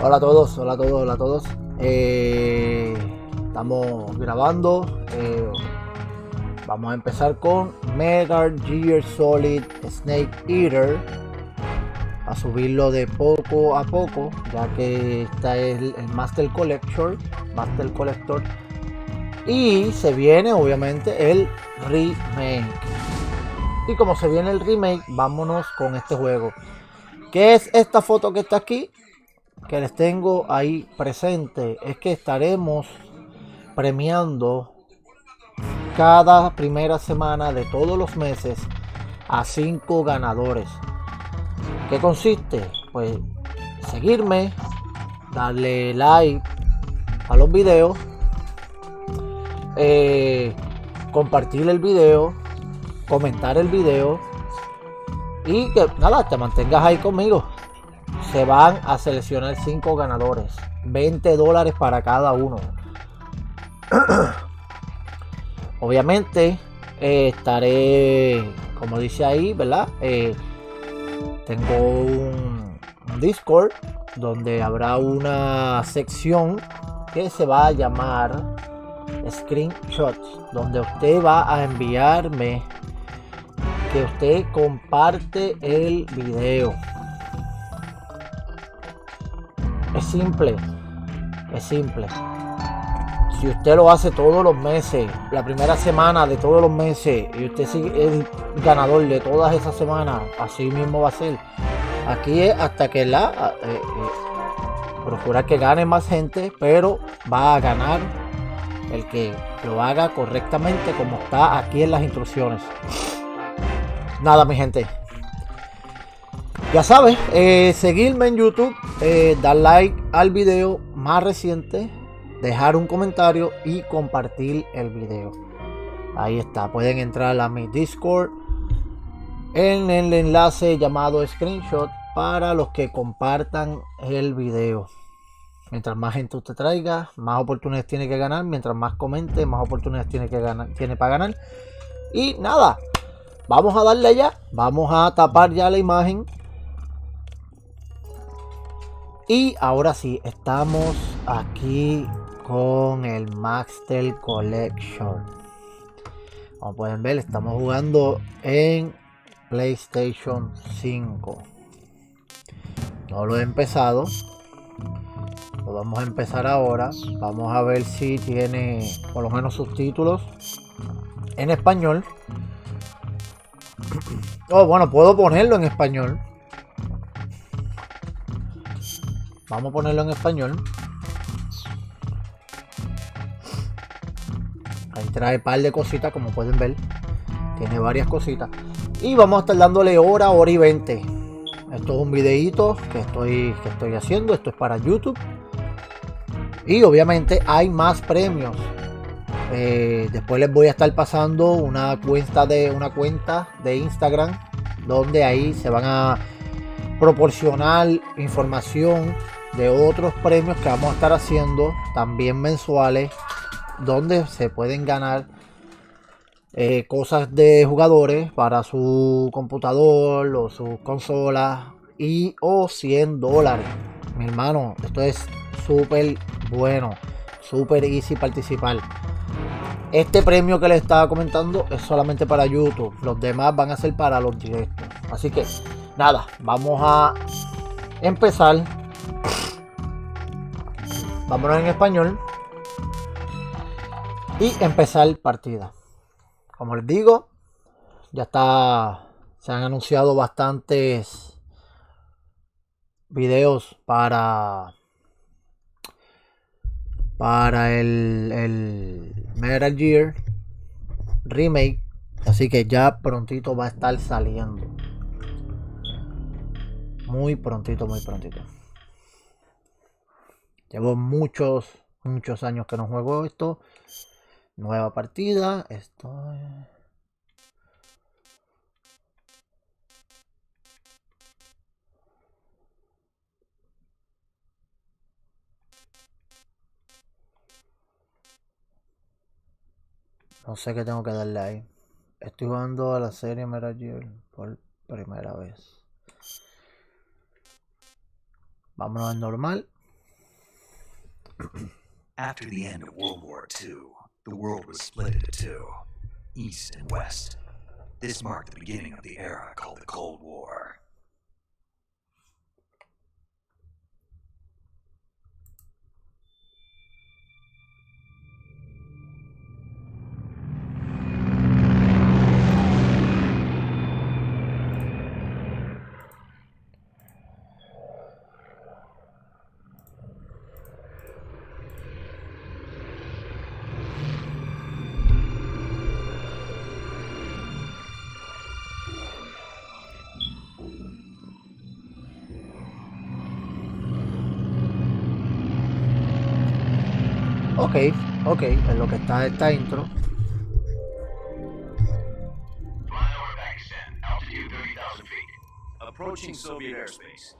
Hola a todos, hola a todos, hola a todos. Estamos grabando. Vamos a empezar con Metal Gear Solid Snake Eater. A subirlo de poco a poco, ya que está el Master Collector. Y se viene obviamente el remake. Y como se viene el remake, vámonos con este juego. ¿Qué es esta foto que está aquí? Que les tengo ahí presente. Es que estaremos premiando cada primera semana de todos los meses a 5 ganadores. ¿Qué consiste? Pues seguirme, darle like a los videos, compartir el video, comentar el video y que nada, te mantengas ahí conmigo. Se van a seleccionar 5 ganadores, $20 para cada uno. Obviamente estaré, como dice ahí, ¿verdad? Tengo un Discord donde habrá una sección que se va a llamar screenshots, donde usted va a enviarme que usted comparte el video. Es simple. Si usted lo hace todos los meses, la primera semana de todos los meses, y usted sigue el ganador de todas esas semanas, así mismo va a ser. Aquí es hasta que procurar que gane más gente, pero va a ganar el que lo haga correctamente como está aquí en las instrucciones. Nada, mi gente, ya sabes, seguirme en YouTube, dar like al video más reciente, dejar un comentario y compartir el video. Ahí está, pueden entrar a mi Discord en el enlace llamado screenshot para los que compartan el video. Mientras más gente usted traiga, más oportunidades tiene que ganar. Mientras más comente, más oportunidades tiene para ganar. Y nada, vamos a darle ya, vamos a tapar ya la imagen. Y ahora sí, estamos aquí con el Master Collection. Como pueden ver, estamos jugando en PlayStation 5. No lo he empezado. Lo vamos a empezar ahora. Vamos a ver si tiene por lo menos subtítulos en español. Oh, bueno, puedo ponerlo en español. Vamos a ponerlo en español. Ahí trae un par de cositas, como pueden ver. Tiene varias cositas. Y vamos a estar dándole hora y 20. Esto es un videíto que estoy haciendo. Esto es para YouTube. Y obviamente hay más premios. Después les voy a estar pasando una cuenta de Instagram, donde ahí se van a proporcionar información de otros premios que vamos a estar haciendo también mensuales, donde se pueden ganar cosas de jugadores para su computador o su consola o $100. Mi hermano, esto es súper bueno, súper easy participar. Este premio que les estaba comentando es solamente para YouTube. Los demás van a ser para los directos. Así que nada, vamos a empezar. Vámonos en español. Y empezar partida. Como les digo, ya está. Se han anunciado bastantes videos para el Metal Gear Remake. Así que ya prontito va a estar saliendo. Muy prontito. Llevo muchos años que no juego esto. Nueva partida. Esto es... No sé qué tengo que darle ahí. Estoy jugando a la serie Metal Gear por primera vez. Vámonos al normal. After the end of World War II, the world was split into two, East and West. This marked the beginning of the era called the Cold War. Ok, en lo que está esta intro. Flyover Pakistan, altitude 30,000 feet. Approaching Soviet airspace.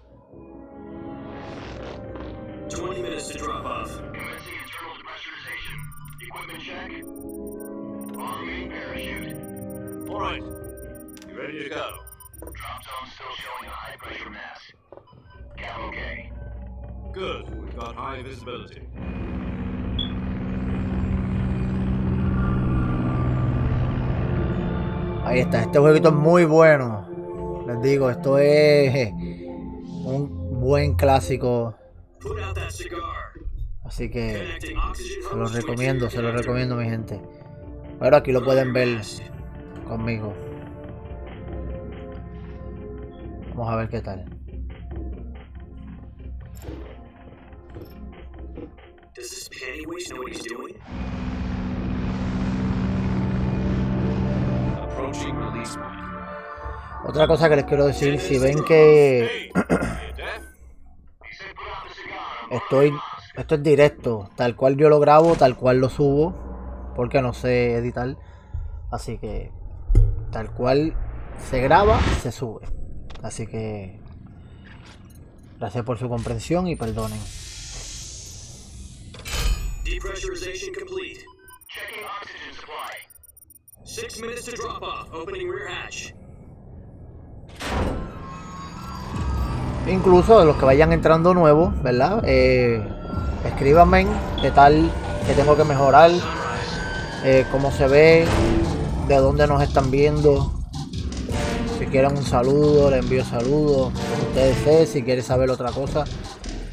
20 minutes to drop off. Commencing internal depressurization. Equipment check. Arming parachute. All right. You ready to go? Drop zone still showing a high pressure mass. Cap okay. Good. We've got high visibility. Ahí está, este jueguito es muy bueno. Les digo, esto es un buen clásico. Put out that cigar. Así que Connecting oxygen se los hose to recomiendo, mi gente. Pero aquí lo pueden ver conmigo. Vamos a ver qué tal. Does this panty waste know what he's doing? Approaching release point. Otra cosa que les quiero decir, si ven que esto es directo, tal cual yo lo grabo, tal cual lo subo, porque no sé editar, así que tal cual se graba, se sube. Así que gracias por su comprensión y perdonen. Depressurization complete. Checking oxygen supply. 6 minutes to drop off. Opening rear hatch. Incluso de los que vayan entrando nuevos, ¿verdad? Escríbanme qué tal, qué tengo que mejorar, cómo se ve, de dónde nos están viendo. Si quieren un saludo, les envío saludos. Ustedes sé, si quieren saber otra cosa.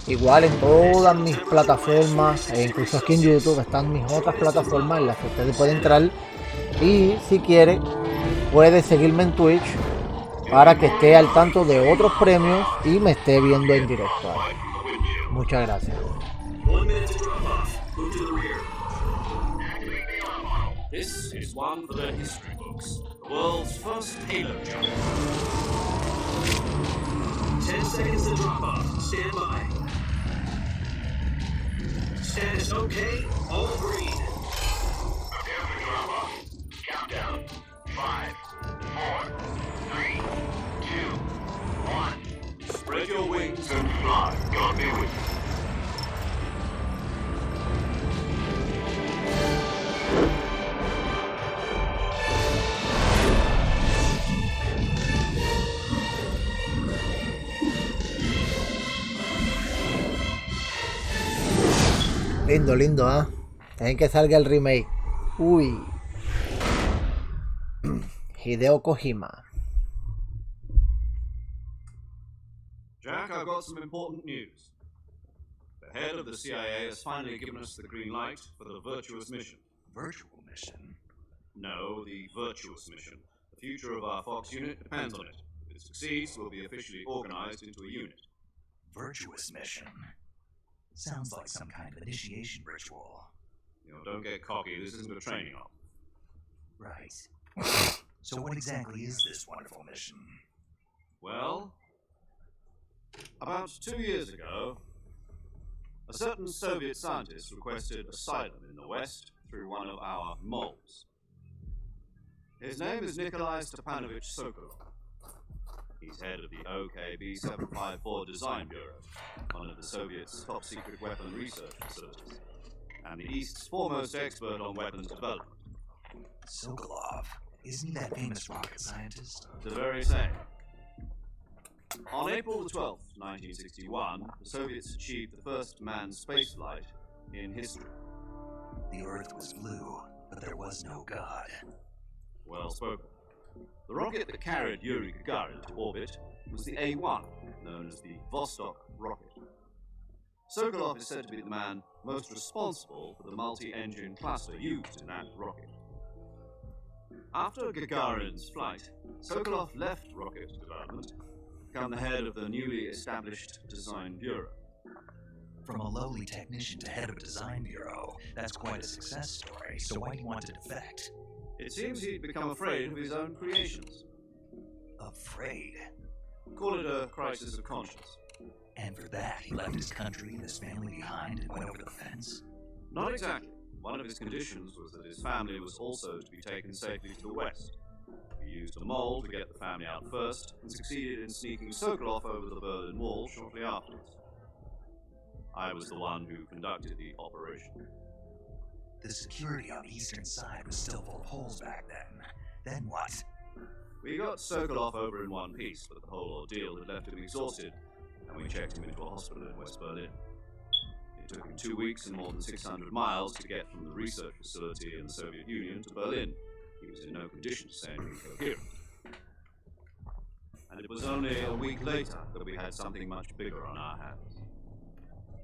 Igual en todas mis plataformas, incluso aquí en YouTube están mis otras plataformas en las que ustedes pueden entrar. Y si quiere, puede seguirme en Twitch para que esté al tanto de otros premios y me esté viendo en directo. Muchas gracias. 1 minute to drop off. Move to the rear. Activate bailout model. This is one for the history books. The world's first halo jump. 10 seconds to drop off. Stand by. Status okay. All green. Prepare for drop off. Countdown. 5, 4, 3, 2, 1. Spread your wings And fly. God be with you. Lindo, ¿ah? Tienen que salga el remake. Uy. Hideo Kojima. Jack, I've got some important news. The head of the CIA has finally given us the green light for the virtuous mission. Virtual mission? No, the virtuous mission. The future of our Fox unit depends on it. If it succeeds, we'll be officially organized into a unit. Virtuous mission? Sounds like some kind of initiation ritual. You know, don't get cocky. This isn't a training op. Right. So what exactly is this wonderful mission? Well, about 2 years ago, a certain Soviet scientist requested asylum in the West through one of our moles. His name is Nikolai Stepanovich Sokolov. He's head of the OKB 754 Design Bureau, one of the Soviets' top-secret weapon research facilities, and the East's foremost expert on weapons development. Sokolov? Isn't he that famous rocket scientist? The very same. On April the 12th, 1961, the Soviets achieved the first manned spaceflight in history. The Earth was blue, but there was no God. Well spoken. The rocket that carried Yuri Gagarin to orbit was the A-1, known as the Vostok rocket. Sokolov is said to be the man most responsible for the multi-engine cluster used in that rocket. After Gagarin's flight, Sokolov left rocket development to become the head of the newly established Design Bureau. From a lowly technician to head of a design bureau, that's quite a success story, so why do you want to defect? It seems he'd become afraid of his own creations. Afraid? Call it a crisis of conscience. And for that, he left his country and his family behind and went over the fence? Not exactly. One of his conditions was that his family was also to be taken safely to the west. We used a mole to get the family out first, and succeeded in sneaking Sokolov over the Berlin Wall shortly afterwards. I was the one who conducted the operation. The security on the eastern side was still full of holes back then. Then what? We got Sokolov over in one piece, but the whole ordeal had left him exhausted, and we checked him into a hospital in West Berlin. It took him 2 weeks and more than 600 miles to get from the research facility in the Soviet Union to Berlin. He was in no condition to say anything coherent. And it was only a week later that we had something much bigger on our hands.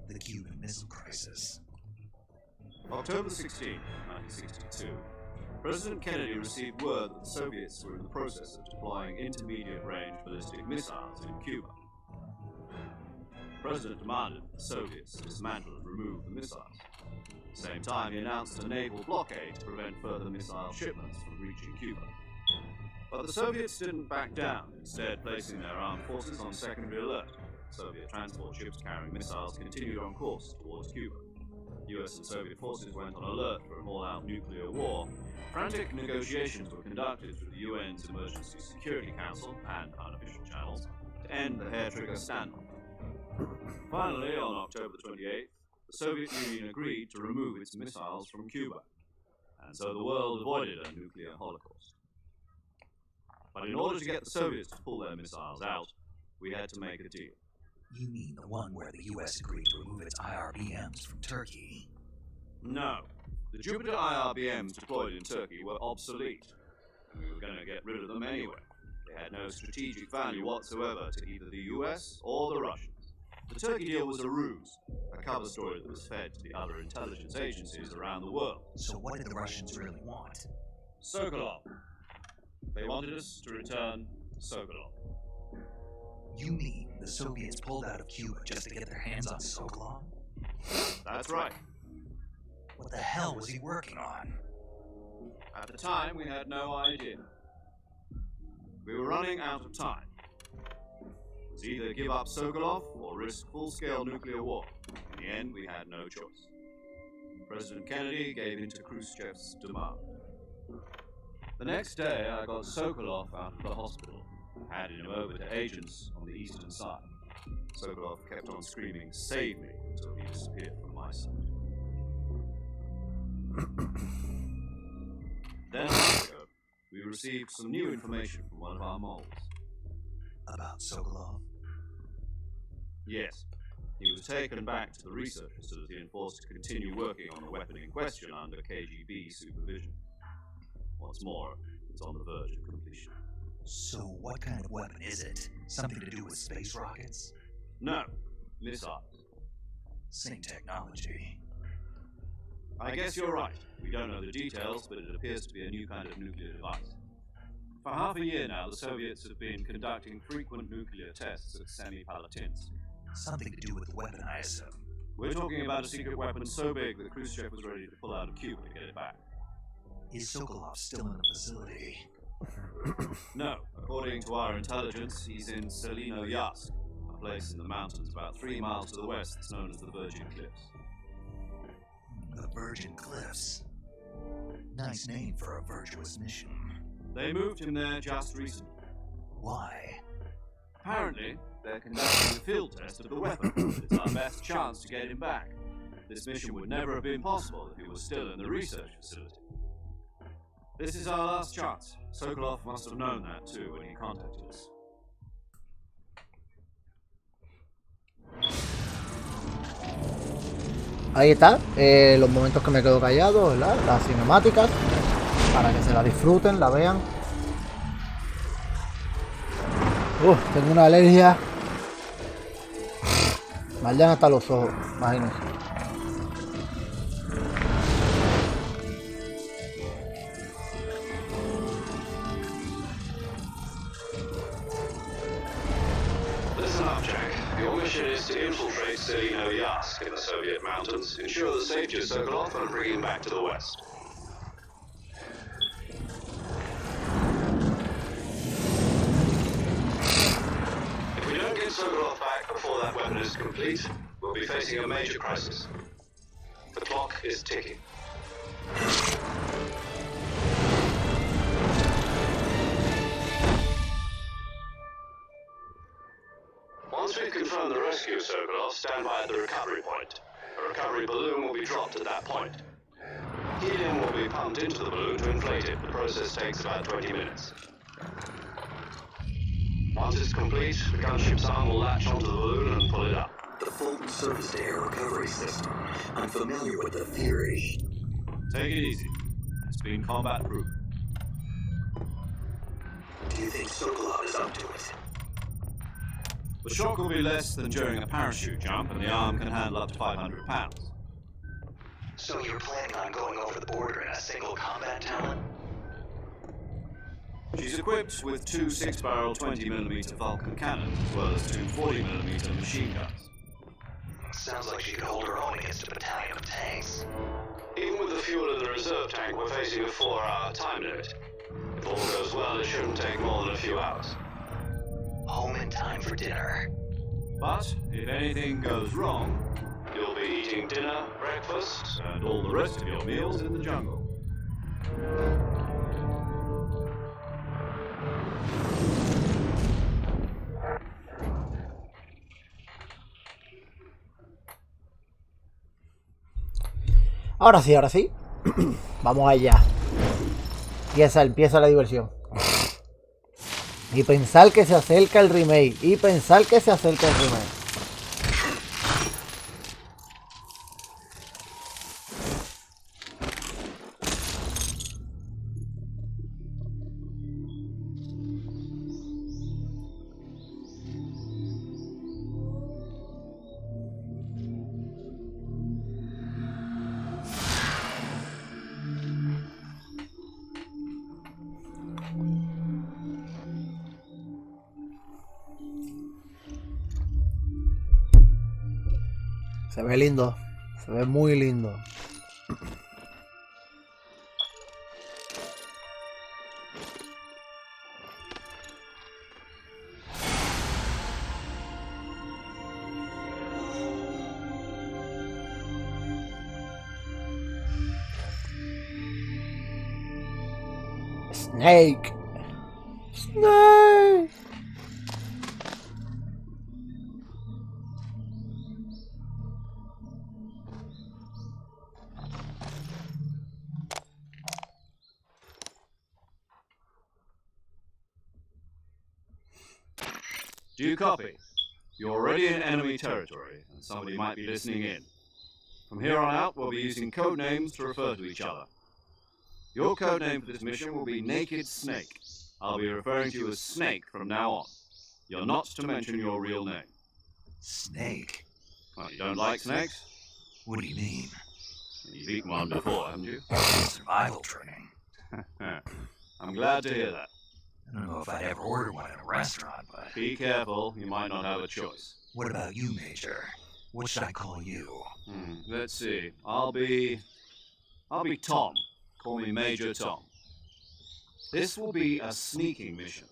The Cuban Missile Crisis. October 16, 1962, President Kennedy received word that the Soviets were in the process of deploying intermediate-range ballistic missiles in Cuba. The President demanded that the Soviets dismantle and remove the missiles. At the same time, he announced a naval blockade to prevent further missile shipments from reaching Cuba. But the Soviets didn't back down, instead placing their armed forces on secondary alert. Soviet transport ships carrying missiles continued on course towards Cuba. US and Soviet forces went on alert for an all-out nuclear war. Frantic negotiations were conducted through the UN's Emergency Security Council and unofficial channels to end the hair-trigger standoff. Finally, on October 28th, the Soviet Union agreed to remove its missiles from Cuba, and so the world avoided a nuclear holocaust. But in order to get the Soviets to pull their missiles out, we had to make a deal. You mean the one where the US agreed to remove its IRBMs from Turkey? No. The Jupiter IRBMs deployed in Turkey were obsolete, and we were going to get rid of them anyway. They had no strategic value whatsoever to either the US or the Russians. The Turkey deal was a ruse, a cover story that was fed to the other intelligence agencies around the world. So what did the Russians really want? Sokolov. They wanted us to return Sokolov. You mean the Soviets pulled out of Cuba just to get their hands on Sokolov? That's right. What the hell was he working on? At the time, we had no idea. We were running out of time. It was either give up Sokolov or risk full-scale nuclear war. In the end, we had no choice. President Kennedy gave in to Khrushchev's demand. The next day, I got Sokolov out of the hospital and handed him over to agents on the eastern side. Sokolov kept on screaming, "Save me," until he disappeared from my sight. Then, a month ago, we received some new information from one of our moles. About Sokolov? Yes. He was taken back to the research facility and forced to continue working on the weapon in question under KGB supervision. What's more, it's on the verge of completion. So what kind of weapon is it? Something to do with space rockets? No, missiles. Same technology. I guess you're right. We don't know the details, but it appears to be a new kind of nuclear device. For half a year now, the Soviets have been conducting frequent nuclear tests at Semipalatinsk. Something to do with the weapon, I assume. We're talking about a secret weapon so big that Khrushchev was ready to pull out of Cuba to get it back. Is Sokolov still in the facility? No. According to our intelligence, he's in Selino-Yask, a place in the mountains about 3 miles to the west that's known as the Virgin Cliffs. The Virgin Cliffs. Nice name for a virtuous mission. They moved him there just recently. Why? Apparently, they're conducting a field test of the weapon. It's our best chance to get him back. This mission would never have been possible if he was still in the research facility. This is our last chance. Sokolov must have known that too when he contacted us. Ahí está, los momentos que me quedo callado, ¿verdad? Las cinemáticas, para que se la disfruten, la vean. Tengo una alergia. Me dan hasta los ojos, imagínense. Listen up, Jack. Your mission is to infiltrate Selino-Yask in the Soviet mountains, ensure the safety of Sokolov, and bring him back to the west. If we don't get Sokolov back before that weapon is complete, we'll be facing a major crisis. The clock is ticking. Once we've confirmed the rescue of Sokolov, stand by at the recovery point. A recovery balloon will be dropped at that point. Helium will be pumped into the balloon to inflate it. The process takes about 20 minutes. Once it's complete, the gunship's arm will latch onto the balloon and pull it up. The full surface-to-air recovery system. I'm familiar with the theory. Take it easy. It's been combat-proof. Do you think Sokolov is up to it? The shock will be less than during a parachute jump, and the arm can handle up to 500 pounds. So you're planning on going over the border in a single combat talent? She's equipped with two 6-barrel 20mm Vulcan cannons, as well as two 40mm machine guns. Sounds like she could hold her own against a battalion of tanks. Even with the fuel in the reserve tank, we're facing a 4-hour time limit. If all goes well, it shouldn't take more than a few hours. Home in time for dinner. But if anything goes wrong, you'll be eating dinner, breakfast, and all the rest of your meals in the jungle. Ahora sí. Vamos allá. Empieza la diversión. Y pensar que se acerca el remake. Se ve lindo. Se ve muy lindo. Snake. Do you copy? You're already in enemy territory, and somebody might be listening in. From here on out, we'll be using code names to refer to each other. Your code name for this mission will be Naked Snake. I'll be referring to you as Snake from now on. You're not to mention your real name. Snake? Well, you don't like snakes? What do you mean? You've eaten one before, haven't you? Survival training. I'm glad to hear that. I don't know if I'd ever order one in a restaurant, but... Be careful, you might not have a choice. What about you, Major? What should I call you? Let's see. I'll be Tom. Call me Major Tom. This will be a sneaking mission.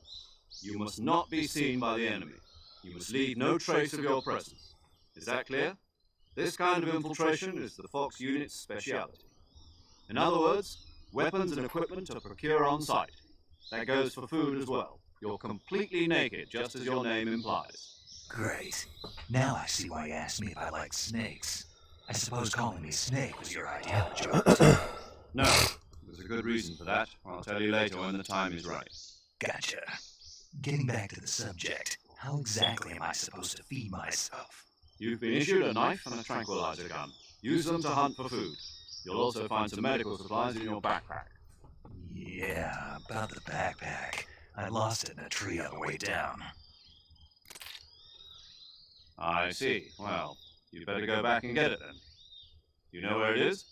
You must not be seen by the enemy. You must leave no trace of your presence. Is that clear? This kind of infiltration is the Fox unit's speciality. In other words, weapons and equipment are procured on site. That goes for food as well. You're completely naked, just as your name implies. Great. Now I see why you asked me if I like snakes. I suppose calling me Snake was your idea of a joke. No, there's a good reason for that. I'll tell you later when the time is right. Gotcha. Getting back to the subject, how exactly am I supposed to feed myself? You've been issued a knife and a tranquilizer gun. Use them to hunt for food. You'll also find some medical supplies in your backpack. Yeah, about the backpack. I lost it in a tree on the way down. I see. Well, you'd better go back and get it then. You know where it is?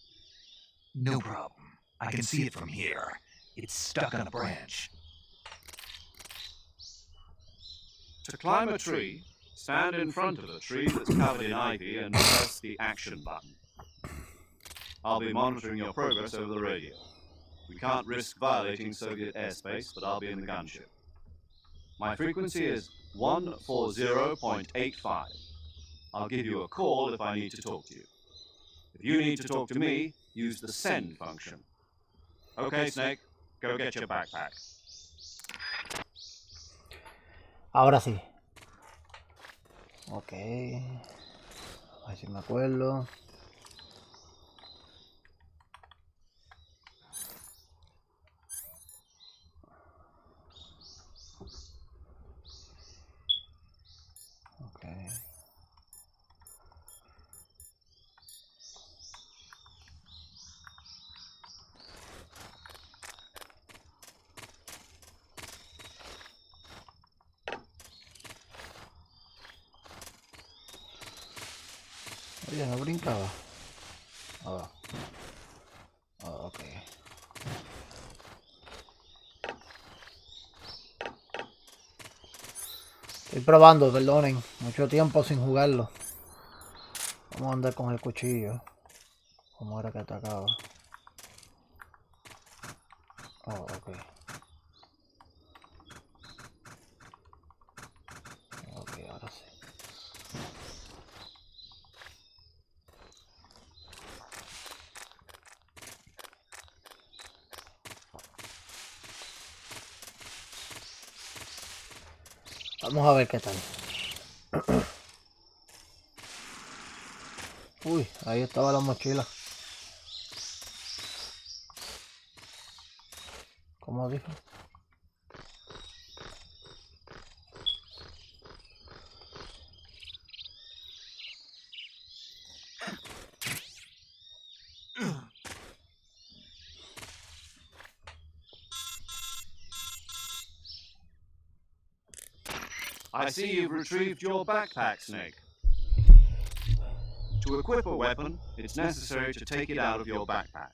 No problem. I can see it from here. It's stuck on a branch. To climb a tree, stand in front of a tree that's covered in ivy and press the action button. I'll be monitoring your progress over the radio. We can't risk violating Soviet airspace, but I'll be in the gunship. My frequency is 140.85. I'll give you a call if I need to talk to you. If you need to talk to me, use the send function. Okay, Snake, go get your backpack. Ahora sí. Ok. A ver si me acuerdo. Ok. Oye, no brincaba. Oh. Oh, ok. Estoy probando, perdonen. Mucho tiempo sin jugarlo. Vamos a andar con el cuchillo. Como era que atacaba. Oh, ok. Ok, ahora sí. Vamos a ver qué tal. Uy, ahí estaba la mochila. ¿Cómo dijo? I see you've retrieved your backpack, Snake. To equip a weapon, it's necessary to take it out of your backpack.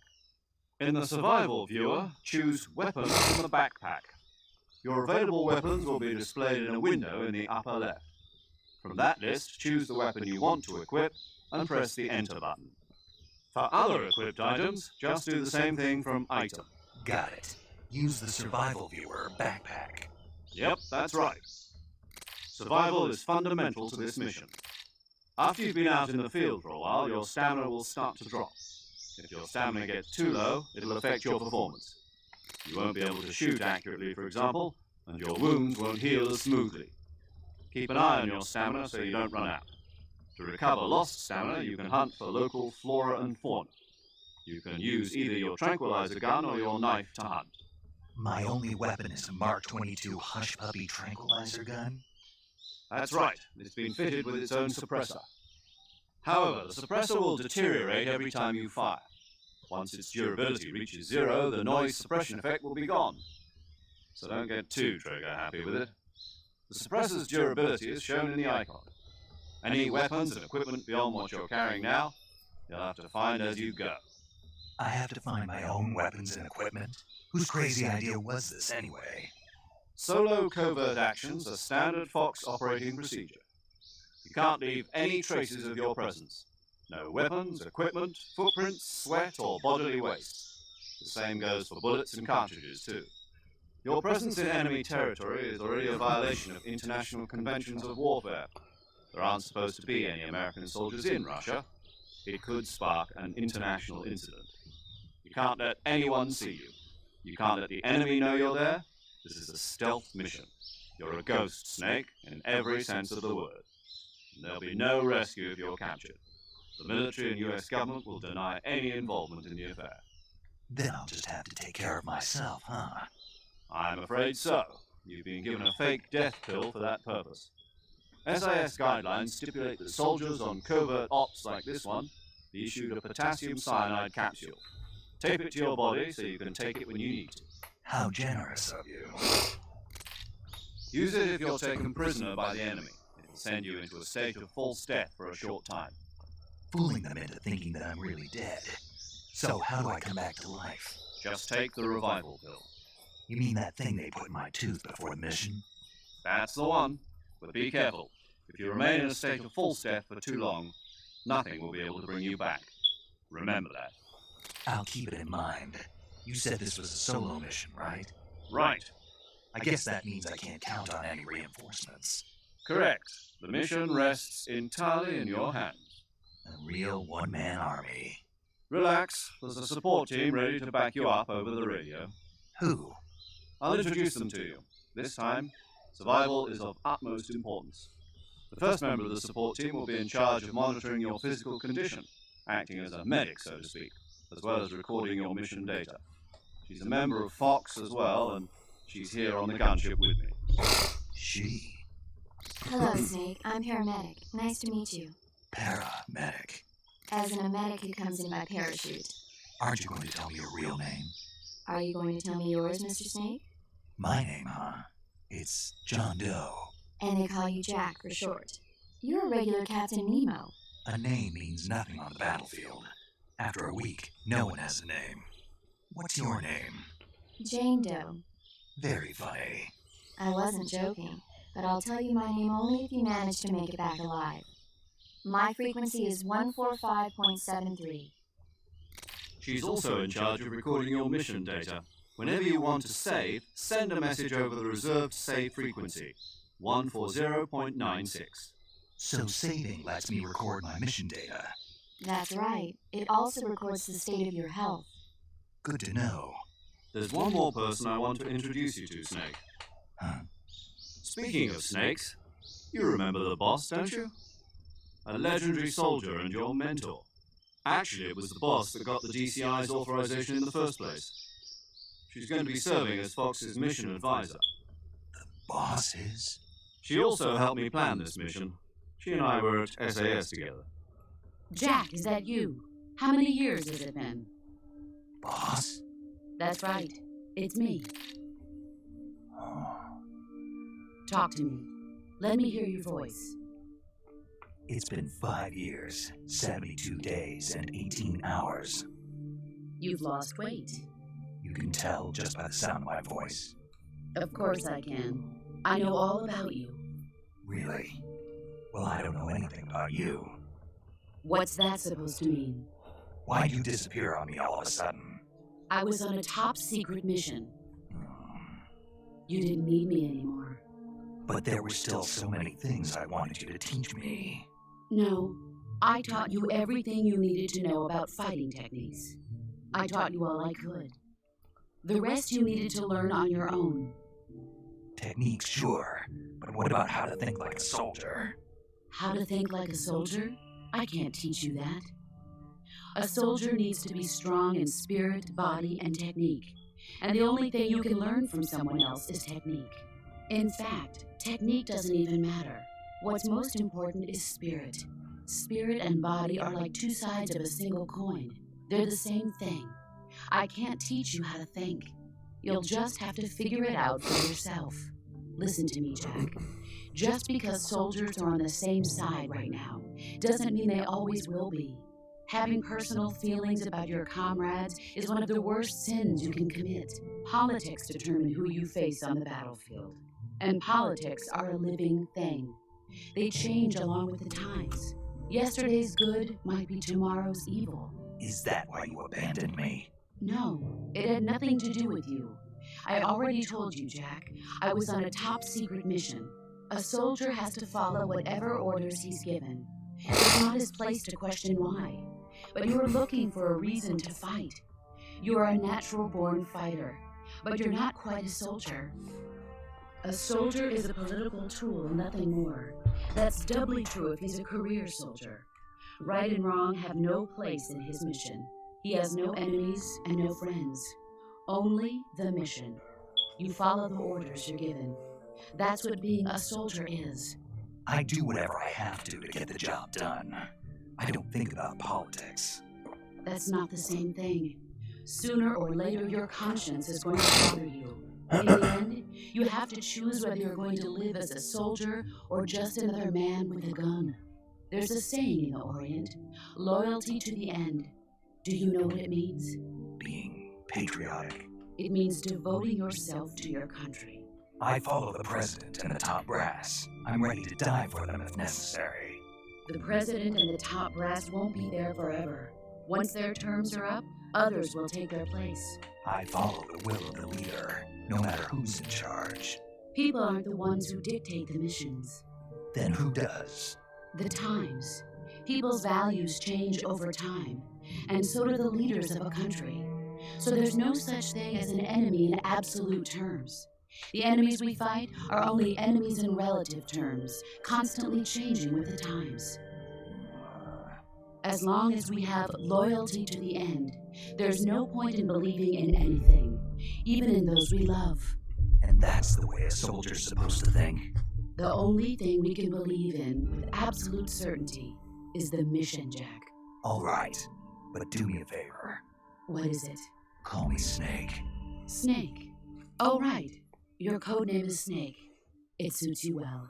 In the survival viewer, choose Weapons from the backpack. Your available weapons will be displayed in a window in the upper left. From that list, choose the weapon you want to equip and press the Enter button. For other equipped items, just do the same thing from Item. Got it. Use the survival viewer backpack. Yep, that's right. Survival is fundamental to this mission. After you've been out in the field for a while, your stamina will start to drop. If your stamina gets too low, it'll affect your performance. You won't be able to shoot accurately, for example, and your wounds won't heal as smoothly. Keep an eye on your stamina so you don't run out. To recover lost stamina, you can hunt for local flora and fauna. You can use either your tranquilizer gun or your knife to hunt. My only weapon is a Mark 22 Hush Puppy tranquilizer gun. That's right, it's been fitted with its own suppressor. However, the suppressor will deteriorate every time you fire. Once its durability reaches 0, the noise suppression effect will be gone. So don't get too trigger happy with it. The suppressor's durability is shown in the icon. Any weapons and equipment beyond what you're carrying now, you'll have to find as you go. I have to find my own weapons and equipment? Whose crazy idea was this anyway? Solo covert actions are standard Fox operating procedure. You can't leave any traces of your presence. No weapons, equipment, footprints, sweat, or bodily waste. The same goes for bullets and cartridges, too. Your presence in enemy territory is already a violation of international conventions of warfare. There aren't supposed to be any American soldiers in Russia. It could spark an international incident. You can't let anyone see you. You can't let the enemy know you're there. This is a stealth mission. You're a ghost, Snake, in every sense of the word. And there'll be no rescue if you're captured. The military and US government will deny any involvement in the affair. Then I'll just have to take care of myself, huh? I'm afraid so. You've been given a fake death pill for that purpose. SIS guidelines stipulate that soldiers on covert ops like this one he issued a potassium cyanide capsule. Tape it to your body so you can take it when you need to. How generous of you. Use it if you're taken prisoner by the enemy. It will send you into a state of false death for a short time. Fooling them into thinking that I'm really dead. So how do I come back to life? Just take the revival pill. You mean that thing they put in my tooth before the mission? That's the one. But be careful. If you remain in a state of false death for too long, nothing will be able to bring you back. Remember that. I'll keep it in mind. You said this was a solo mission, right? Right. I guess that means I can't count on any reinforcements. Correct. The mission rests entirely in your hands. A real one-man army. Relax. There's a support team ready to back you up over the radio. Who? I'll introduce them to you. This time, survival is of utmost importance. The first member of the support team will be in charge of monitoring your physical condition, acting as a medic, so to speak, as well as recording your mission data. She's a member of Fox as well, and she's here on the gunship with me. She. Hello, Snake. I'm paramedic. Nice to meet you. Paramedic. As in a medic who comes in by parachute. Aren't you going to tell me your real name? Are you going to tell me yours, Mr. Snake? My name, huh? It's John Doe. And they call you Jack for short. You're a regular Captain Nemo. A name means nothing on the battlefield. After a week, no one has a name. What's your name? Jane Doe. Very funny. I wasn't joking, but I'll tell you my name only if you manage to make it back alive. My frequency is 145.73. She's also in charge of recording your mission data. Whenever you want to save, send a message over the reserved save frequency, 140.96. So saving lets me record my mission data. That's right. It also records the state of your health. Good to know. There's one more person I want to introduce you to, Snake. Huh? Speaking of snakes, you remember the boss, don't you? A legendary soldier and your mentor. Actually, it was the boss that got the DCI's authorization in the first place. She's going to be serving as Fox's mission advisor. The boss is? She also helped me plan this mission. She and I were at SAS together. Jack, is that you? How many years has it been? Boss? That's right. It's me. Oh. Talk to me. Let me hear your voice. It's been 5 years, 72 days, and 18 hours. You've lost weight. You can tell just by the sound of my voice. Of course I can. I know all about you. Really? Well, I don't know anything about you. What's that supposed to mean? Why'd you disappear on me all of a sudden? I was on a top secret mission. Hmm. You didn't need me anymore. But there were still so many things I wanted you to teach me. No, I taught you everything you needed to know about fighting techniques. I taught you all I could. The rest you needed to learn on your own. Techniques, sure. But what about how to think like a soldier? How to think like a soldier? I can't teach you that. A soldier needs to be strong in spirit, body, and technique. And the only thing you can learn from someone else is technique. In fact, technique doesn't even matter. What's most important is spirit. Spirit and body are like two sides of a single coin. They're the same thing. I can't teach you how to think. You'll just have to figure it out for yourself. Listen to me, Jack. Just because soldiers are on the same side right now doesn't mean they always will be. Having personal feelings about your comrades is one of the worst sins you can commit. Politics determine who you face on the battlefield. And politics are a living thing. They change along with the times. Yesterday's good might be tomorrow's evil. Is that why you abandoned me? No, it had nothing to do with you. I already told you, Jack. I was on a top secret mission. A soldier has to follow whatever orders he's given. It's not his place to question why. But you're looking for a reason to fight. You are a natural-born fighter, but you're not quite a soldier. A soldier is a political tool, nothing more. That's doubly true if he's a career soldier. Right and wrong have no place in his mission. He has no enemies and no friends. Only the mission. You follow the orders you're given. That's what being a soldier is. I do whatever I have to get the job done. I don't think about politics. That's not the same thing. Sooner or later, your conscience is going to bother you. In the end, you have to choose whether you're going to live as a soldier or just another man with a gun. There's a saying in the Orient, loyalty to the end. Do you know what it means? Being patriotic. It means devoting yourself to your country. I follow the president and the top brass. I'm ready to die for them if necessary. The president and the top brass won't be there forever. Once their terms are up, others will take their place. I follow the will of the leader, no matter who's in charge. People aren't the ones who dictate the missions. Then who does? The times. People's values change over time, and so do the leaders of a country. So there's no such thing as an enemy in absolute terms. The enemies we fight are only enemies in relative terms, constantly changing with the times. As long as we have loyalty to the end, there's no point in believing in anything, even in those we love. And that's the way a soldier's supposed to think. The only thing we can believe in with absolute certainty is the mission, Jack. All right, but do me a favor. What is it? Call me Snake. Snake. Oh, right. Your codename is Snake. It suits you well.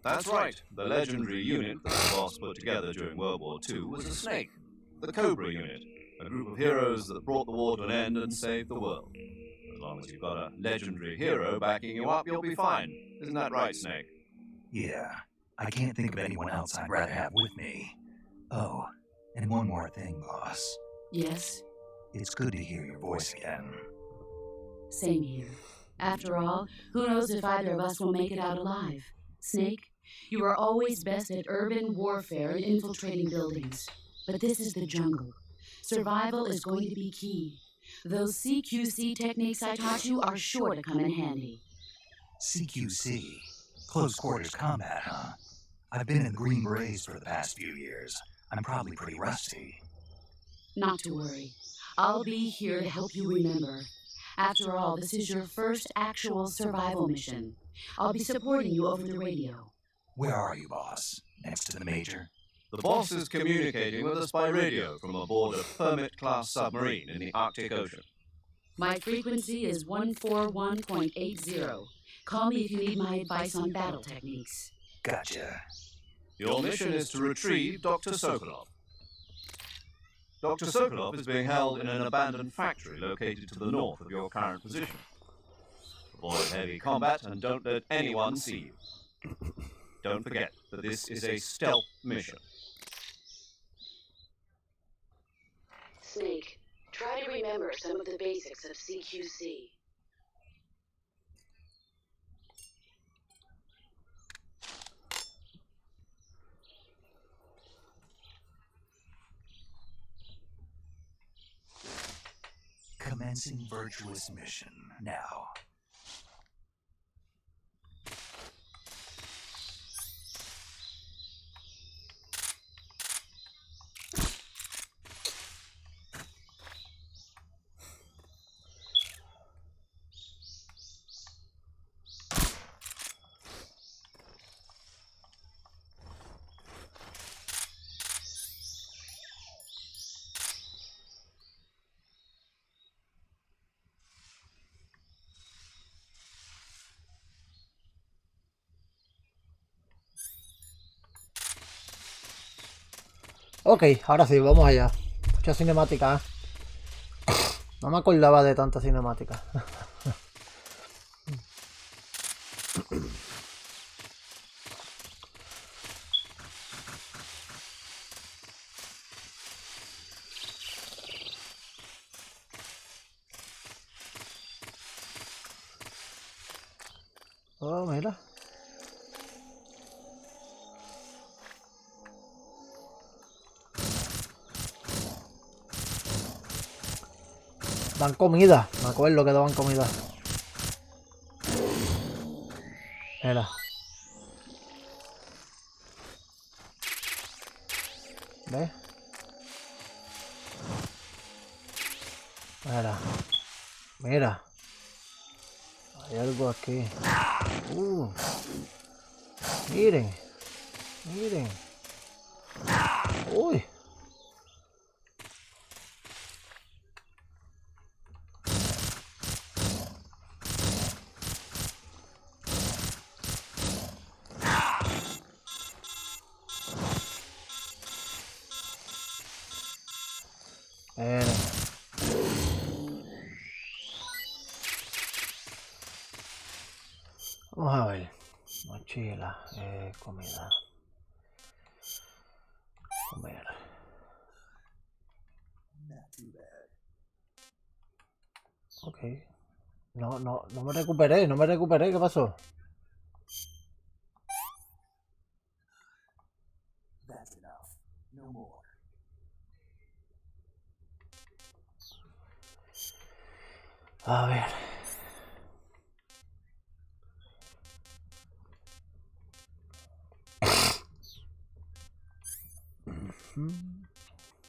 That's right. The legendary unit that the boss put together during World War II was a Snake. The Cobra unit. A group of heroes that brought the war to an end and saved the world. As long as you've got a legendary hero backing you up, you'll be fine. Isn't that right, Snake? Yeah, I can't think of anyone else I'd rather have with me. Oh, and one more thing, boss. Yes? It's good to hear your voice again. Same here. After all, who knows if either of us will make it out alive? Snake, you are always best at urban warfare and infiltrating buildings. But this is the jungle. Survival is going to be key. Those CQC techniques I taught you are sure to come in handy. CQC? Close quarters combat, huh? I've been in the Green Berets for the past few years. I'm probably pretty rusty. Not to worry. I'll be here to help you remember. After all, this is your first actual survival mission. I'll be supporting you over the radio. Where are you, boss? Next to the Major? The boss is communicating with us by radio from aboard a Permit-class submarine in the Arctic Ocean. My frequency is 141.80. Call me if you need my advice on battle techniques. Gotcha. Your mission is to retrieve Dr. Sokolov. Dr. Sokolov is being held in an abandoned factory located to the north of your current position. Avoid heavy combat and don't let anyone see you. Don't forget that this is a stealth mission. Snake, try to remember some of the basics of CQC. Commencing virtuous mission now. Ok, ahora sí, vamos allá. Mucha cinemática, ¿eh? No me acordaba de tanta cinemática. Oh, mira. Dan comida, me acuerdo que daban comida. Mira. ¿Ves? Mira. Mira. Hay algo aquí. Miren. Miren. Uy. Vamos a ver. Mochila, comida. Comer. Ok. No me recuperé, ¿qué pasó? That's enough. No more. A ver.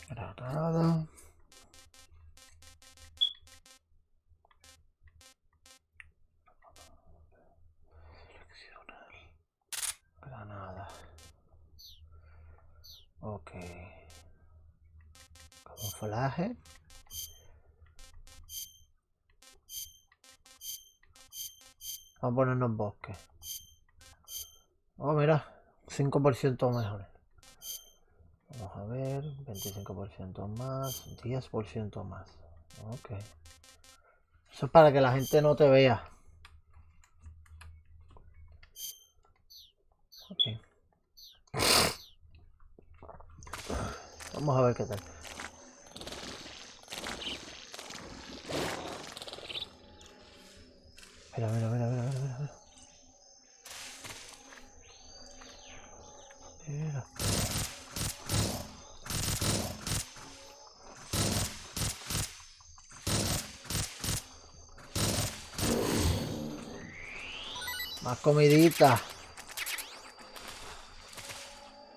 Granada. Granada. Ok. Camuflaje. Vamos a ponernos bosque. Oh, mira. 5% mejor. Vamos a ver. 25% más. 10% más. Ok. Eso es para que la gente no te vea. Ok. Vamos a ver qué tal. Mira. Mira. Más comidita.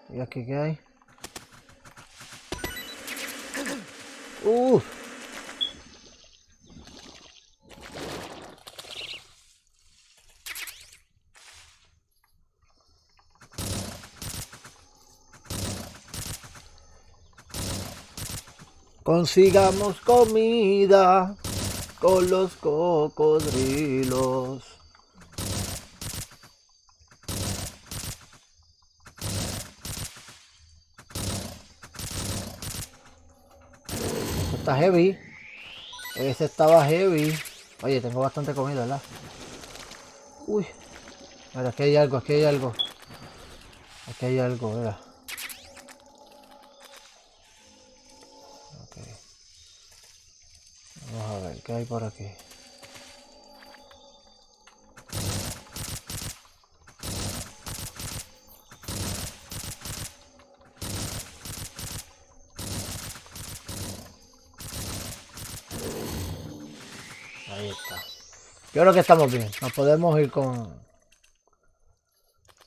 ¿Y aquí qué hay? Uff. Consigamos comida con los cocodrilos. Esto está heavy. Ese estaba heavy. Oye, tengo bastante comida, ¿verdad? Uy. Mira, aquí hay algo. Aquí hay algo, mira. Ok. Vamos a ver, ¿qué hay por aquí? Ahí está. Yo creo que estamos bien. Nos podemos ir con...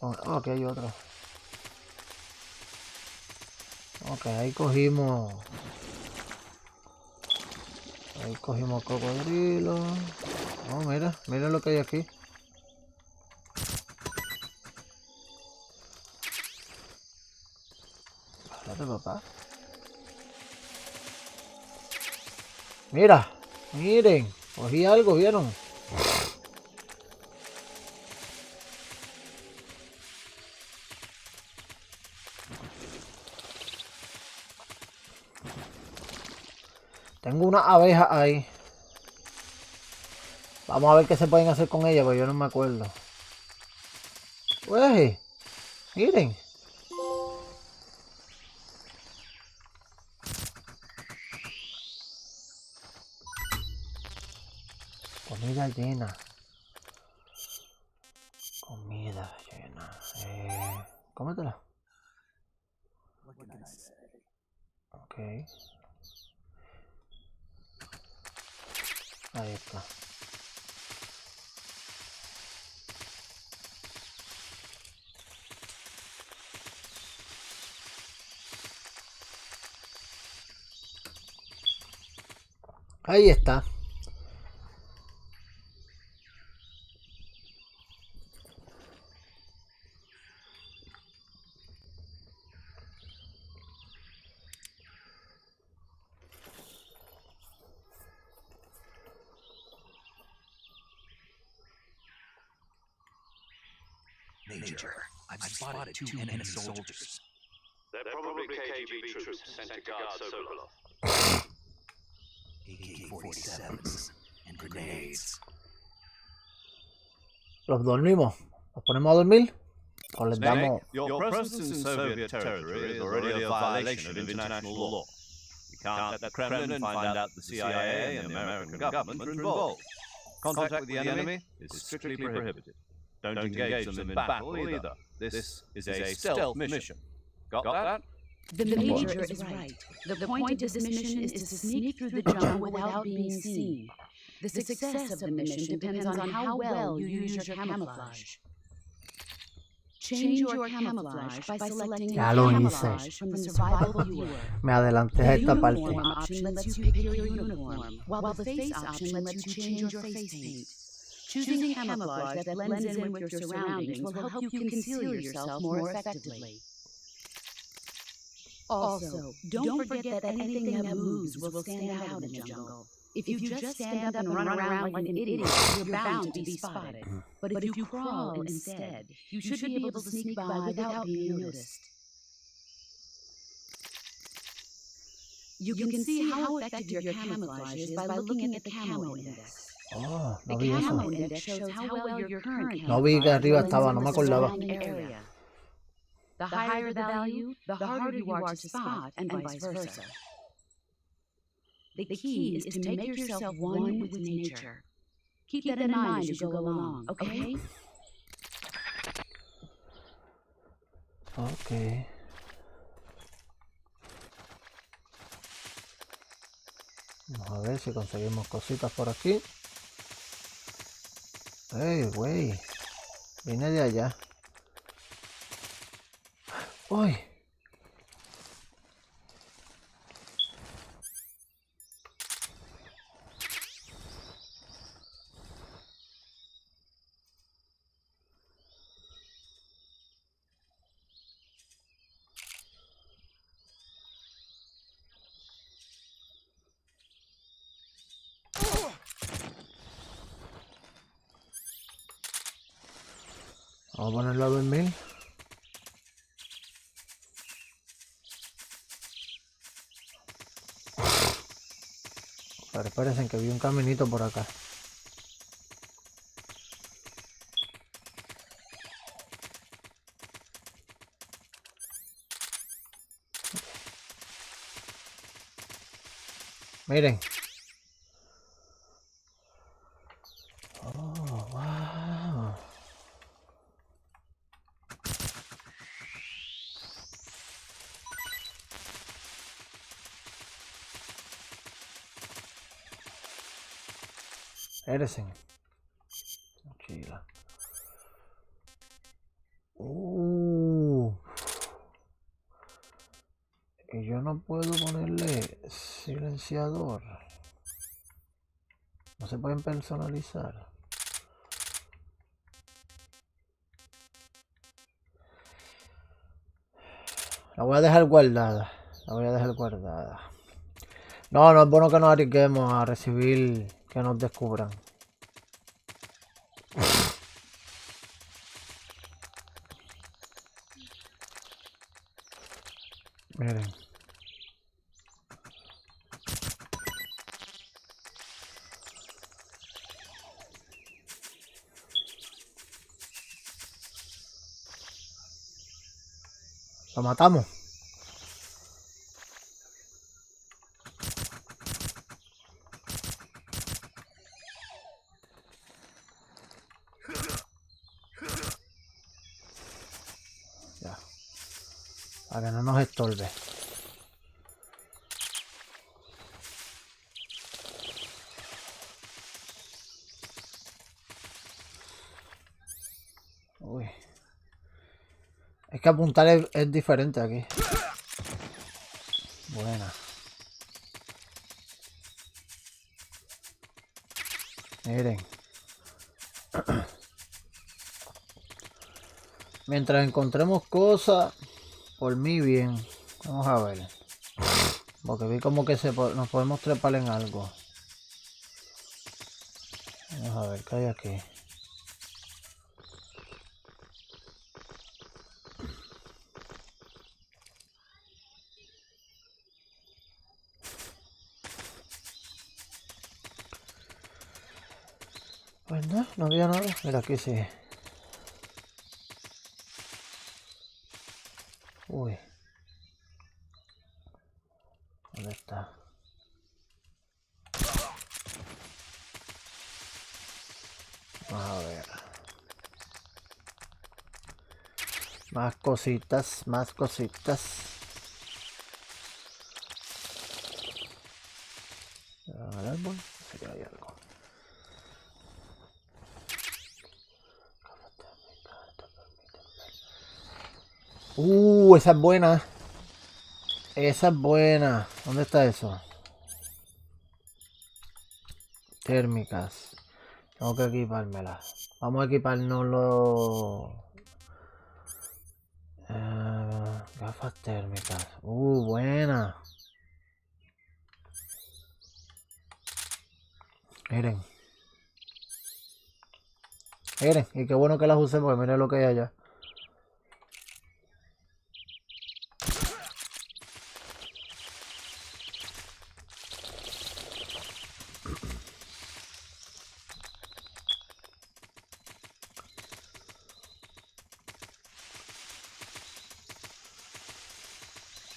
Ah, aquí hay otro. Ok, ahí cogimos... cocodrilo. Oh, mira lo que hay aquí. Espérate, papá. Miren. Cogí algo, ¿vieron? Tengo una abeja ahí. Vamos a ver qué se pueden hacer con ella, porque yo no me acuerdo. Uy, miren. Comida llena. Cómetela. Ok. Ahí está. Ahí está. Major, I've spotted 2 enemy soldiers. They're probably KGB troops sent to guard Sokolov. AK-47s and grenades. Los dormimos. Los ponemos a dormir. O les damos. Snake, your presence in Soviet territory is already a violation of international law. You can't let the Kremlin find out the CIA and the American government are involved. Contact with the enemy is strictly prohibited. Don't engage them in battle either. This is a stealth mission. Got that? The Major is right. The point of this mission is to sneak through the jungle without being seen. The success of the mission depends on how well you use your camouflage. Change your camouflage by selecting Ya lo camouflage hice. from the survival viewer. Me adelanté a The esta parte. uniform option lets you pick your uniform, while the face option lets you change your face paint. Choosing camouflage that blends in with your surroundings will help you conceal yourself more effectively. Also, don't forget that anything that moves will stand out in the jungle. If you just stand up and run around like an idiot, you're bound to be spotted. But if you crawl instead, you should be able to sneak by without being noticed. You can see how effective your camouflage is by looking at the camo index. Oh, The no vi eso. camo index shows how well your current No vi que arriba blends estaba, in no me the acordaba. surrounding area. The higher the value, the harder you are to spot, and vice versa. The key is to make yourself one with nature. Keep that in mind as you go along, okay? Ok. Vamos a ver si conseguimos cositas por aquí. ¡Ey, güey! Vine de allá. ¡Uy! Vamos a ponerlo a dormir. Pero espérense que vi un caminito por acá. Miren. Oh, wow. Espérense. Tranquila. Y yo no puedo ponerle silenciador. No se pueden personalizar. La voy a dejar guardada. La voy a dejar guardada. No, no es bueno que nos arriesguemos a recibir que nos descubran. Miren. Lo matamos. Ya. Para que no nos estorbe. Uy. Es que apuntar es diferente aquí. Buena. Miren. Mientras encontremos cosas, por mí bien. Vamos a ver. Porque vi como que nos podemos trepar en algo. Vamos a ver qué hay aquí. Pues no, no había nada. Mira, aquí sí. Uy. ¿Dónde está? Vamos a ver. Más cositas, más cositas. Al árbol, sí que hay algo. Esa es buena. Esa es buena. ¿Dónde está eso? Térmicas. Tengo que equipármelas. Vamos a equiparnos los... gafas térmicas. Buena. Miren. Miren, y qué bueno que las usé porque miren lo que hay allá.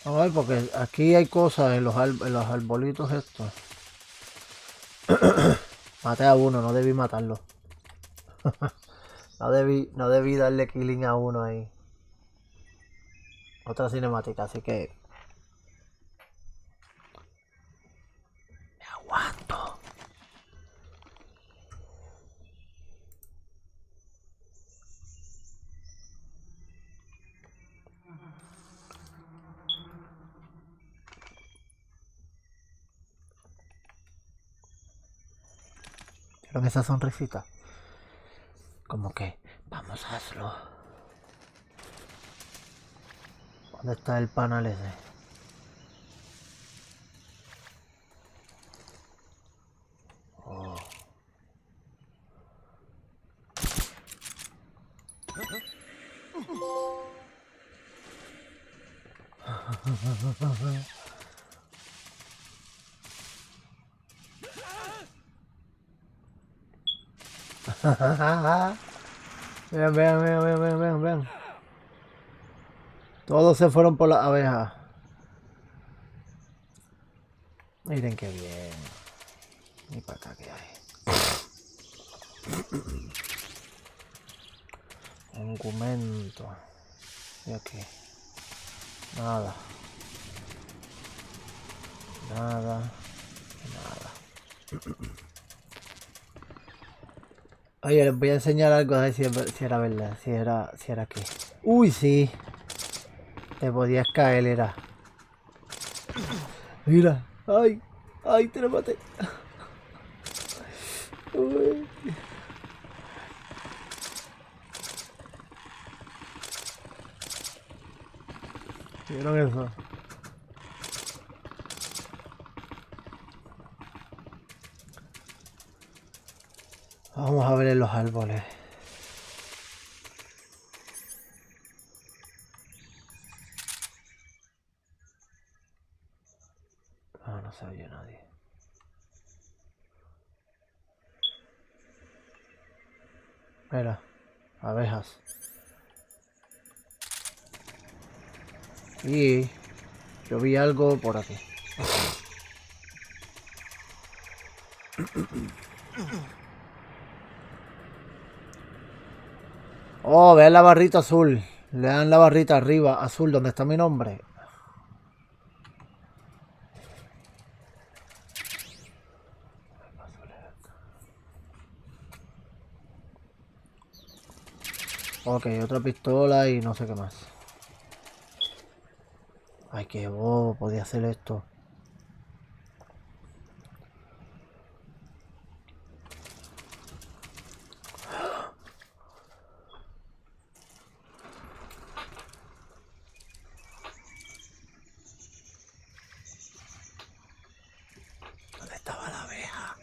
Vamos a ver, porque aquí hay cosas en los arbolitos estos. Maté a uno, no debí matarlo. No debí darle killing a uno ahí. Otra cinemática, así que... Me aguanto. ¿Vieron esa sonrisita? Como que, vamos a hacerlo. ¿Dónde está el panel ese? Oh. Vean, vean, vean, vean, vean, vean, vean. Todos se fueron por las abejas. Miren qué bien. Y para acá que hay. Documento. Y aquí. Nada. Nada. Nada. Oye, les voy a enseñar algo a ver si era verdad. Si era aquí. Uy, sí. Te podías caer, era. Mira. Ay. Ay, te lo maté. Uy. ¿Vieron eso? Vamos a ver en los árboles. No, no se oye nadie. Mira, abejas. Y yo vi algo por aquí. Oh, vean la barrita azul. Le dan la barrita arriba, azul, donde está mi nombre. Ok, otra pistola y no sé qué más. Ay, qué bobo, podía hacer esto. ¿Dónde estaba la abeja?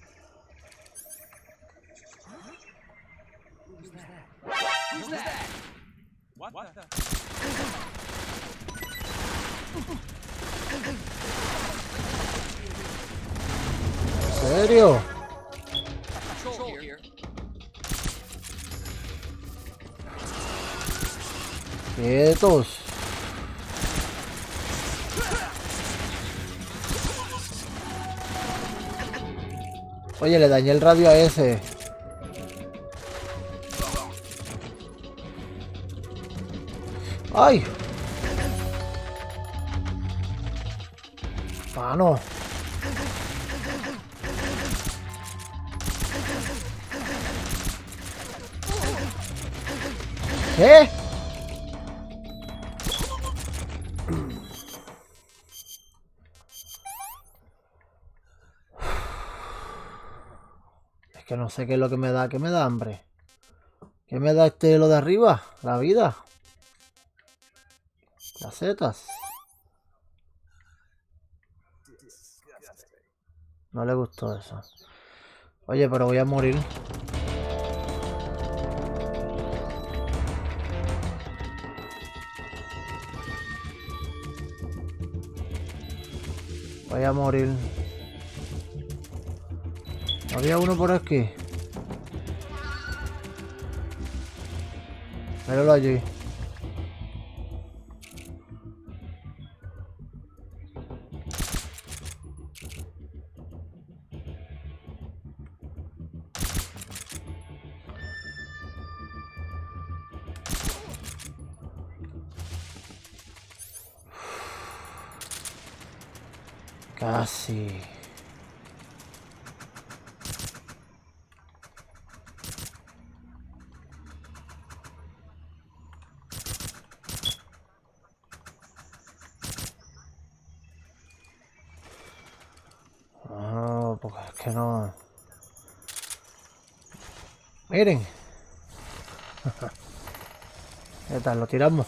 ¿En serio? quietos. Oye, le dañé el radio a ese. ¡Ay! Mano. ¿Qué? Es que no sé qué es lo que me da. ¿Qué me da hambre? ¿Qué me da lo de arriba? La vida. Las setas. No le gustó eso. Oye, pero voy a morir. Voy a morir. Había uno por aquí. Míralo allí. Casi. No, porque es que no. Miren. ¿Qué tal? Lo tiramos.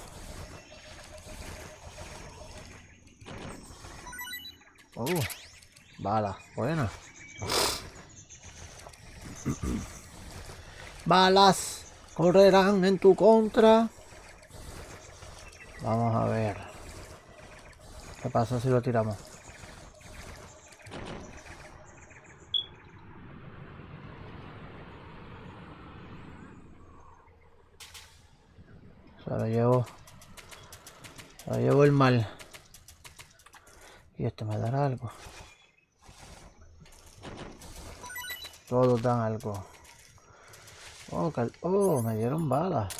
Balas, buena. Balas correrán en tu contra. Vamos a ver. ¿Qué pasa si lo tiramos? Se lo llevo. Se lo llevo el mal. Y esto me dará algo. Todos dan algo. Oh, me dieron balas.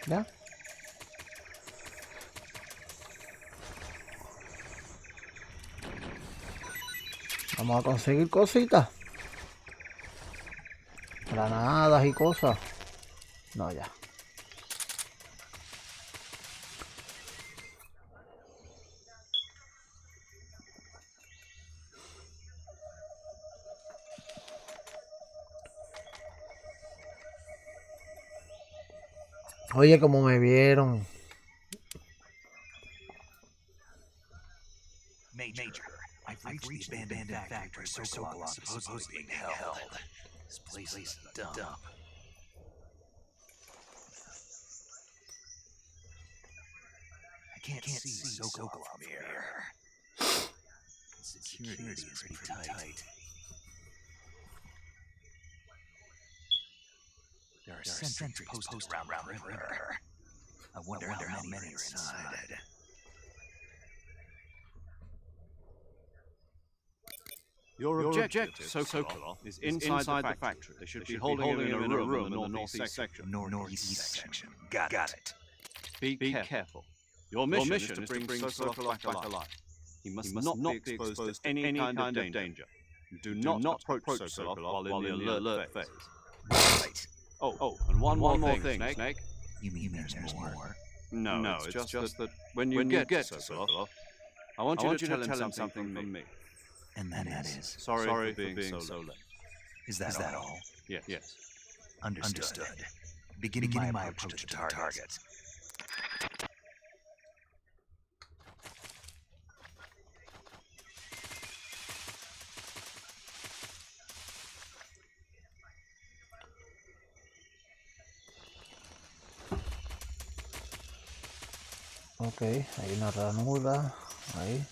¿Ya? Vamos a conseguir cositas. Granadas y cosas. No, ya. Oye, como me vieron. Major, I've reached the abandoned factory where Sokolov is supposedly being held. This place is a dump. I can't see Sokolov from here. Security is pretty tight. There are sentries posted around the perimeter. I wonder how many are inside. Your objective, Sokolov, is inside the factory. They should be holding him in a room in the northeast section. Northeast section. Got it. Be careful. Your mission is to bring Sokolov back alive. He must not be exposed to any kind of danger. Do not approach Sokolov while in the alert phase. Right. Oh, and one more thing, Snake. You mean there's more? No, it's just that when you get to Sokolov, I want you to tell him something from me. And that is? Sorry for being so late. Is that all? Yes. Understood. Beginning my approach to target. Ok, hay una ranura ahí.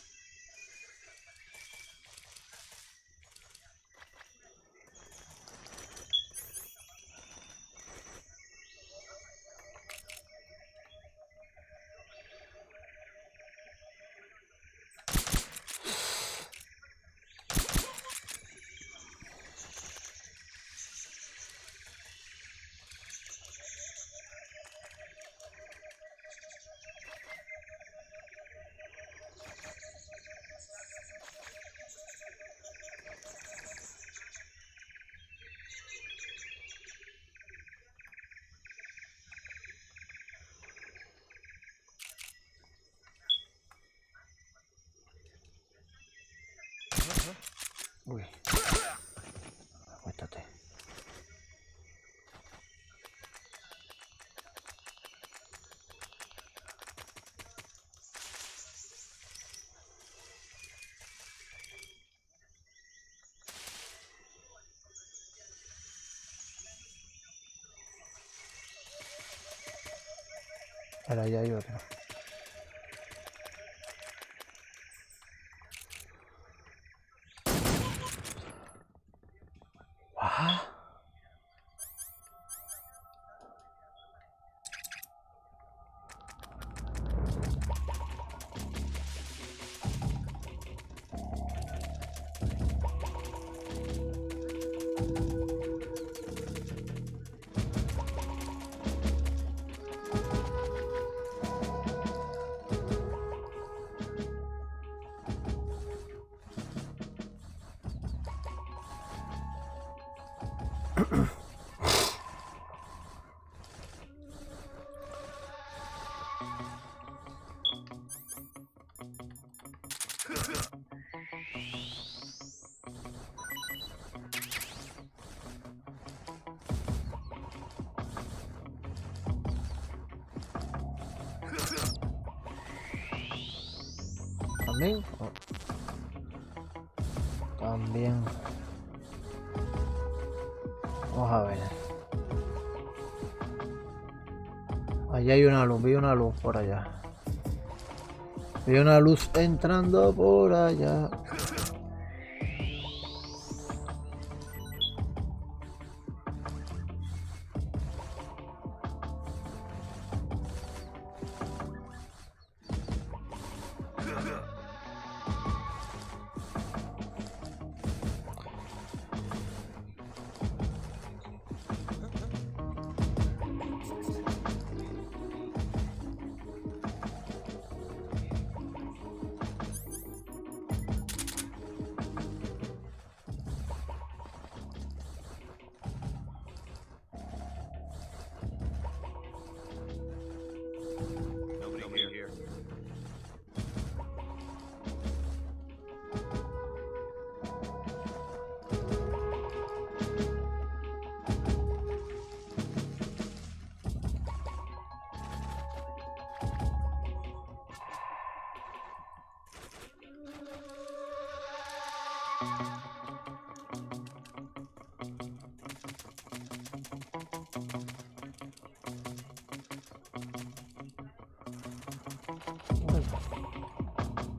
Uy. Acuéstate. Ahora ya hay otro. Ah. También. Oh. También. Vamos a ver. Allá hay una luz, vi una luz por allá. Vi una luz entrando por allá.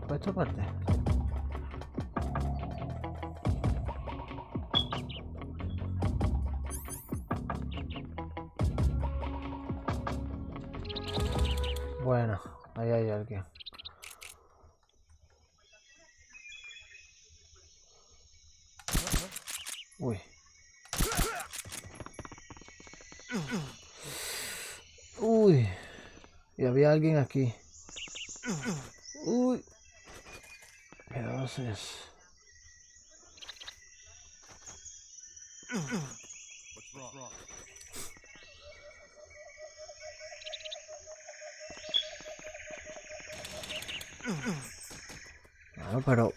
Por esta parte. Bueno, ahí hay alguien. Uy. Uy. Y había alguien aquí. Uy. ¿Qué haces? Bueno, pero...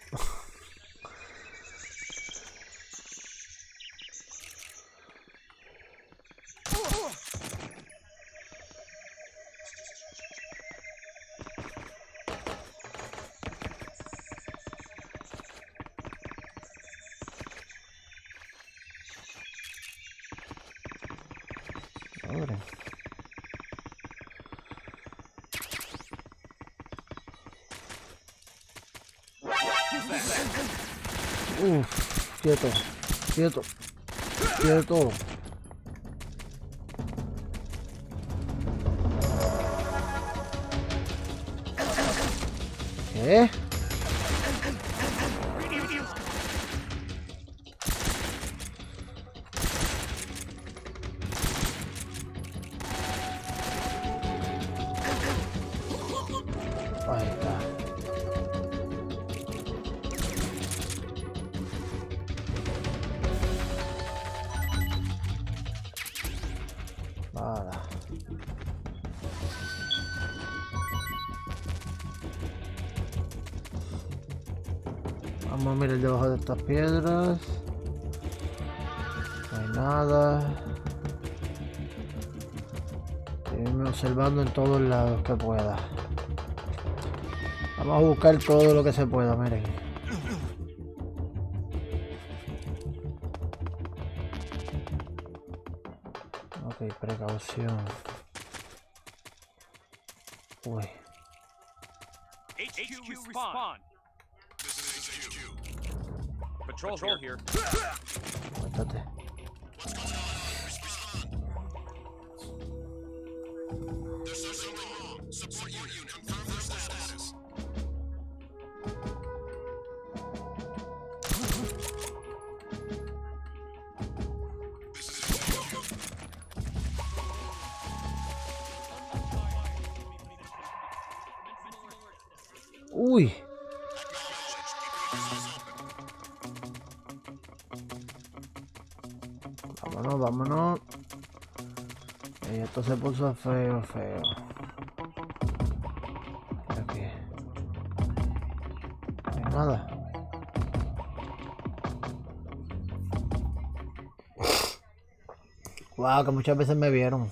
madre. Quieto, quieto, quieto. ¿Qué? Ahí está. Vale. Vamos a mirar debajo de estas piedras. No hay nada. Irme observando en todos lados que pueda. Vamos a buscar todo lo que se pueda, miren. Ok, precaución. Uy. HQ respond. Patrol here. Aguántate. Uy. Vámonos, vámonos. Y esto se puso feo, feo. Aquí. No hay nada. Wow, que muchas veces me vieron.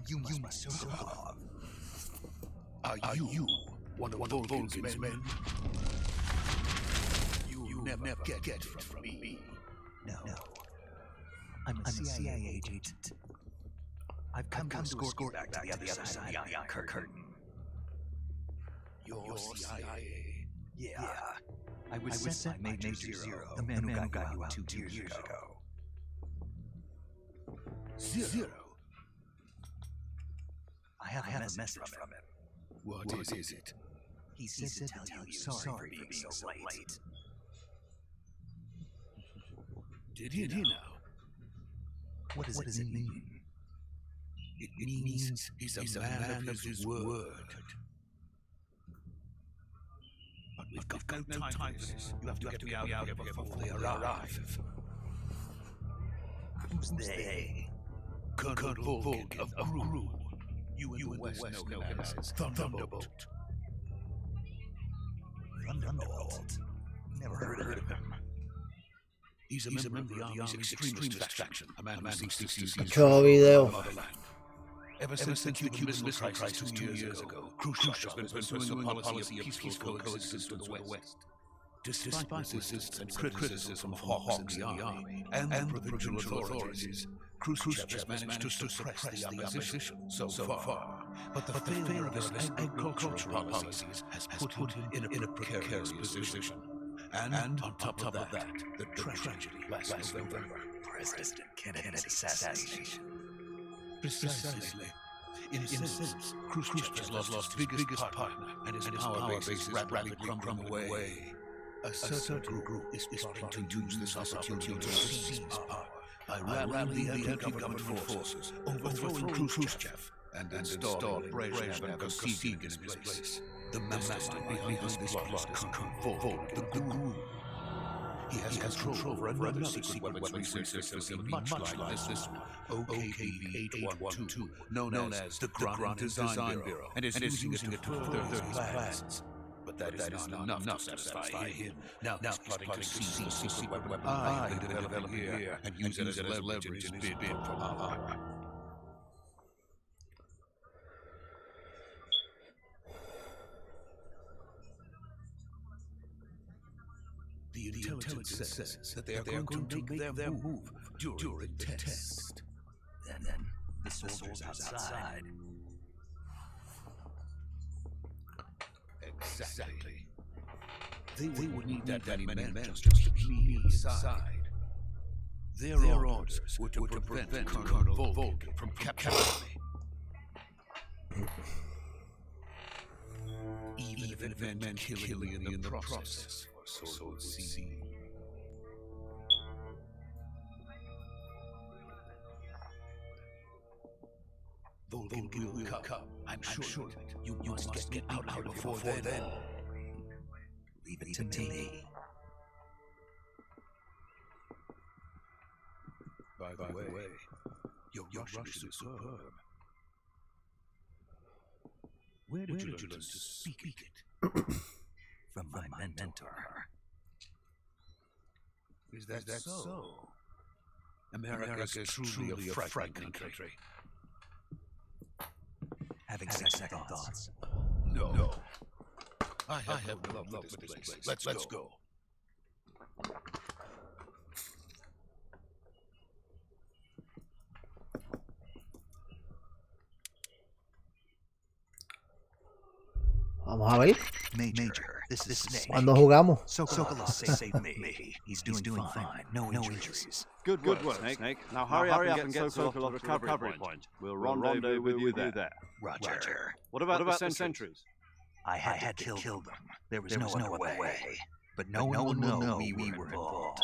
You must be Sokolov. Are you one of Vol's men? You never get it from me. No. I'm a CIA agent. I've come to escort you back to the other side of the Iron Curtain. You're CIA? Yeah. I was sent by Major Zero, the man who got you out 2 years ago. Zero? I have a message from him. What is it? He said to tell you sorry for being so late. Did he now? What does it mean? It means he's a man of his word. But we've got no time for this. You have to get me out here before they arrive. Who's they? Colonel Vulcan of Gru. You in the West know him as Thunderbolt. Thunderbolt? Never heard of him. He's a member of the Army's extremist faction, a man who seeks to seize Mucho video. motherland. Ever since the Cuban Missile Crisis 2 years ago, Khrushchev has been pursuing a policy of peaceful coexistence with the West. Despite resistance and criticism from hawks in the army and the provincial authorities, Khrushchev has managed to suppress the opposition so far. But the failure of his agricultural policies has put him in a precarious position. And on top of that, the tragedy last November. President Kennedy's assassination. Precisely. In a sense, Khrushchev has lost his biggest partner, and his power base is rapidly crumbling away. A certain group is plotting to use this opportunity to seize power by rallying the anti-government forces, overthrowing Khrushchev, and install Brezhnev and Kosygin in his place. The master behind this plot is Vol, the Guru. He has control over another secret weapons research system much like this one, OKB-812, known as the Grand Design Bureau, and is using it to further his plans. But that is not enough to satisfy him. Now he's plotting to seize the secret weapon I developed here and use it as leverage in his bid for power. The intelligence says that they are going to make their move during the test. Then the soldiers outside. Exactly. They would need that many men just to keep me inside. Their orders were to prevent Colonel Volk from capturing me. Even if it meant killing me in the process, so it would seem. Volk will come. I'm sure of it. You must get out before then. Leave it to me. By the way, your Russian is superb. Where did you learn to speak it? From my mentor. Is that so? America is truly a frightening country. Having second thoughts. No. I have love for this place. Let's go. Vamos a ver. Major, this is Snake. ¿Cuándo jugamos? Sokolov saved me. He's doing fine. No injuries. Good work, Snake. Now hurry up and get Sokolov to the recovery point. We'll rendezvous with you there. Roger. What about the sentries? I had to kill them. There was no other way. But no one will know we were involved.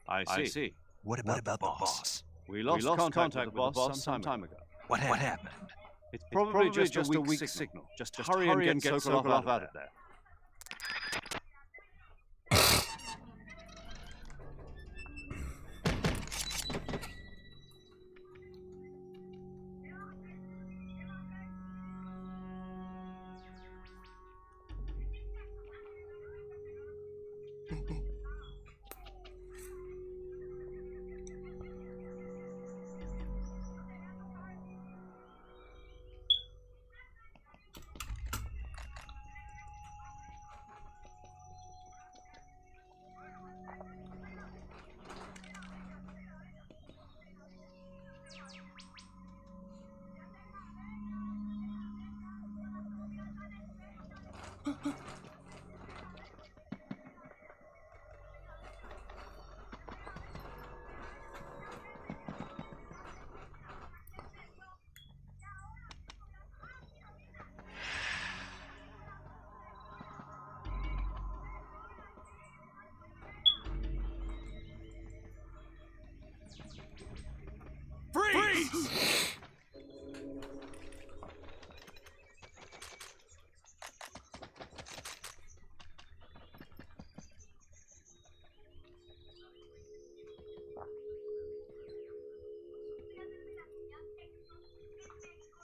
I see. What about the boss? We lost contact with the boss some time ago. What happened? It's probably just a weak signal. Just hurry and get Sokolov out of there. Freeze!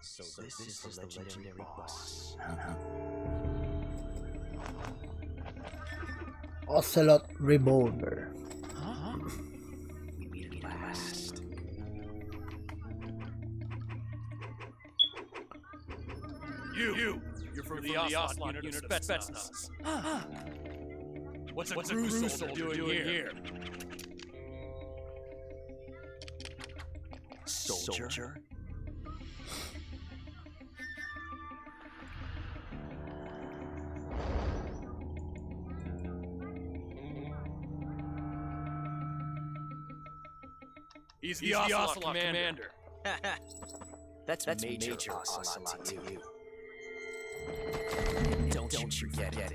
So this is the legendary boss. Ocelot Revolver. We meet at last. You're from the Ocelot unit of Spetsnaz. What's a crew soldier doing here? Soldier? He's the Ocelot commander. That's Major Ocelot to you. Don't you forget it.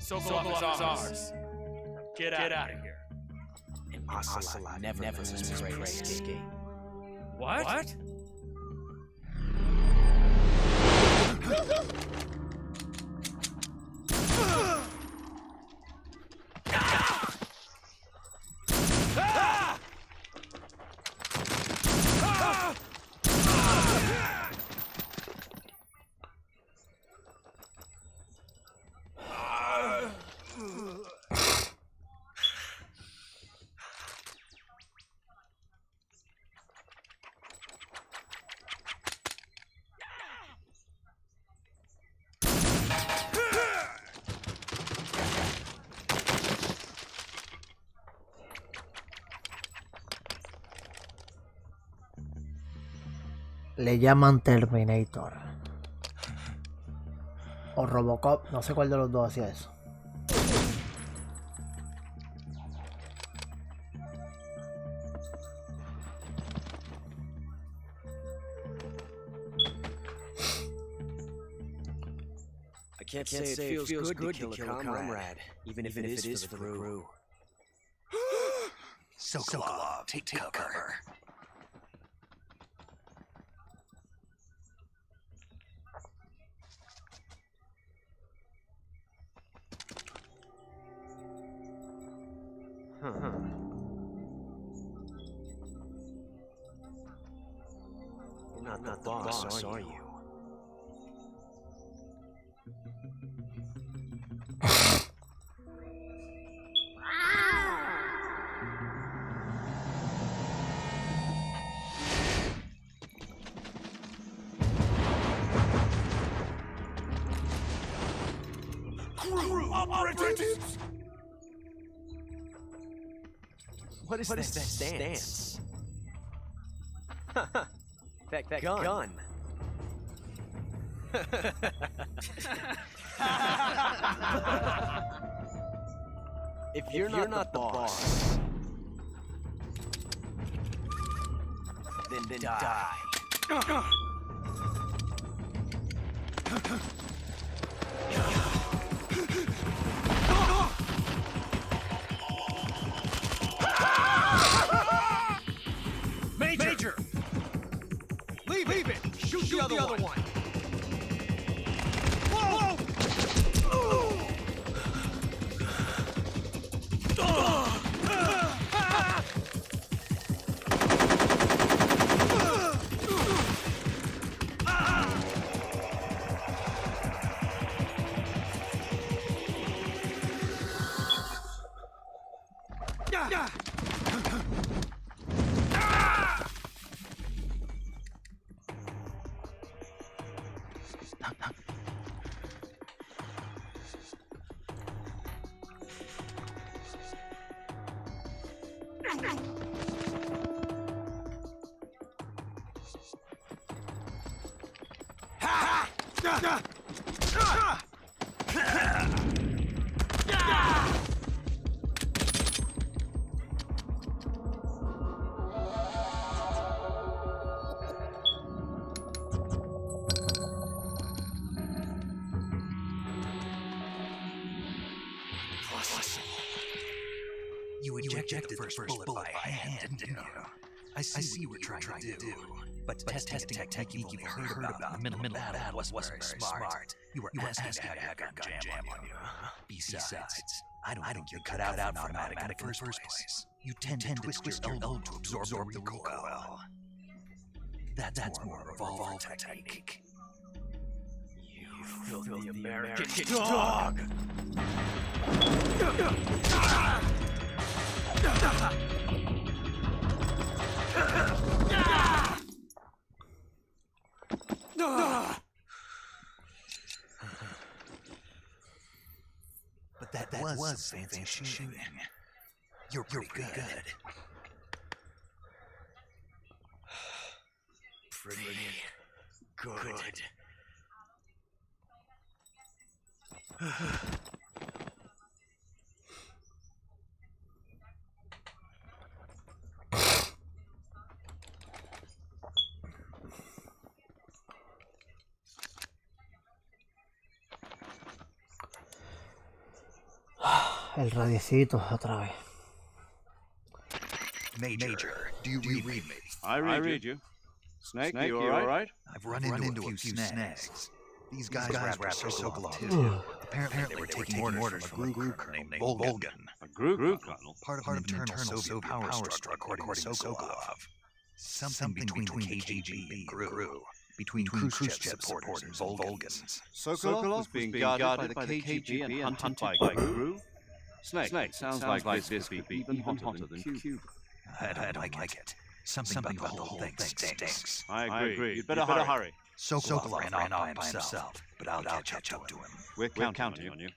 Sokolov is ours. Get out of here. Ocelot never loses his prey escape. What? Le llaman Terminator. O Robocop, no sé cuál de los dos hacía eso. I can't say it feels good to kill a comrade, even if it is for the crew. Sokolov, take cover. You're not the boss, are you? Crew operatives! What is that stance? that gun. If you're not the boss, then die. Major! Leave it! Shoot the other one! Whoa! You ejected the first bullet by hand, didn't you? I see what you're trying to do. But testing technique you've heard about in the middle of battle wasn't very smart. You were asking to have your gun jam on you. Besides, I don't think you're cut out for automatic in the first place. You tend to twist your elbow to absorb the recoil. That's more revolver technique. You filthy American dog! But that was fancy shooting. You're pretty good. Pretty good. El radiecito otra vez. Major, do you read me? I read you. Snake, you alright? I've run into a few snags. These guys were Sokolov too. Apparently they were taking orders from a group colonel named Volgan. A group colonel? Part of an internal Soviet power struggle, according to Sokolov. Something between KGB and GRU. Between Khrushchev supporters and Volgans. Sokolov being guarded by the KGB and hunted by GRU? Snake, sounds like this could be even hotter than Cuba. I don't like it. Something about the whole thing stinks. I agree. You'd better hurry. Sokolov ran off by himself, but I'll catch up to him. We're counting on you.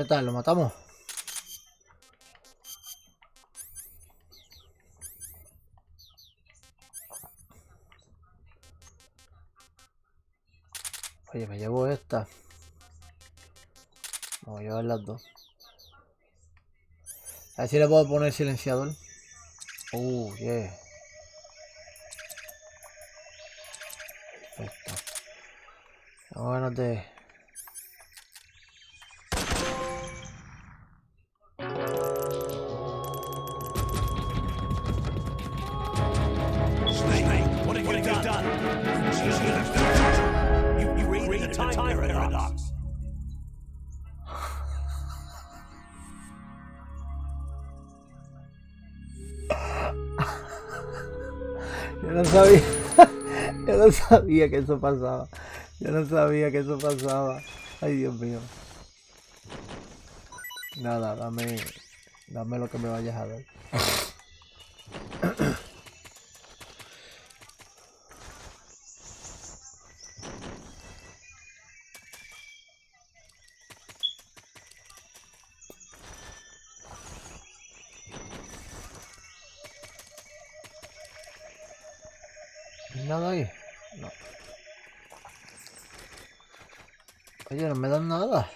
¿Qué tal? ¿Lo matamos? Oye, me llevo esta. Voy a llevar las dos. A ver si le puedo poner silenciador. Yeah. Perfecto. Tengo ganas de... Snake, what have you done? You raided a time paradox. Yo no sabía. Yo no sabía que eso pasaba. Yo no sabía que eso pasaba. Ay, Dios mío. Nada, dame lo que me vayas a dar. ¿Nada ahí? No. Oye, no me dan nada.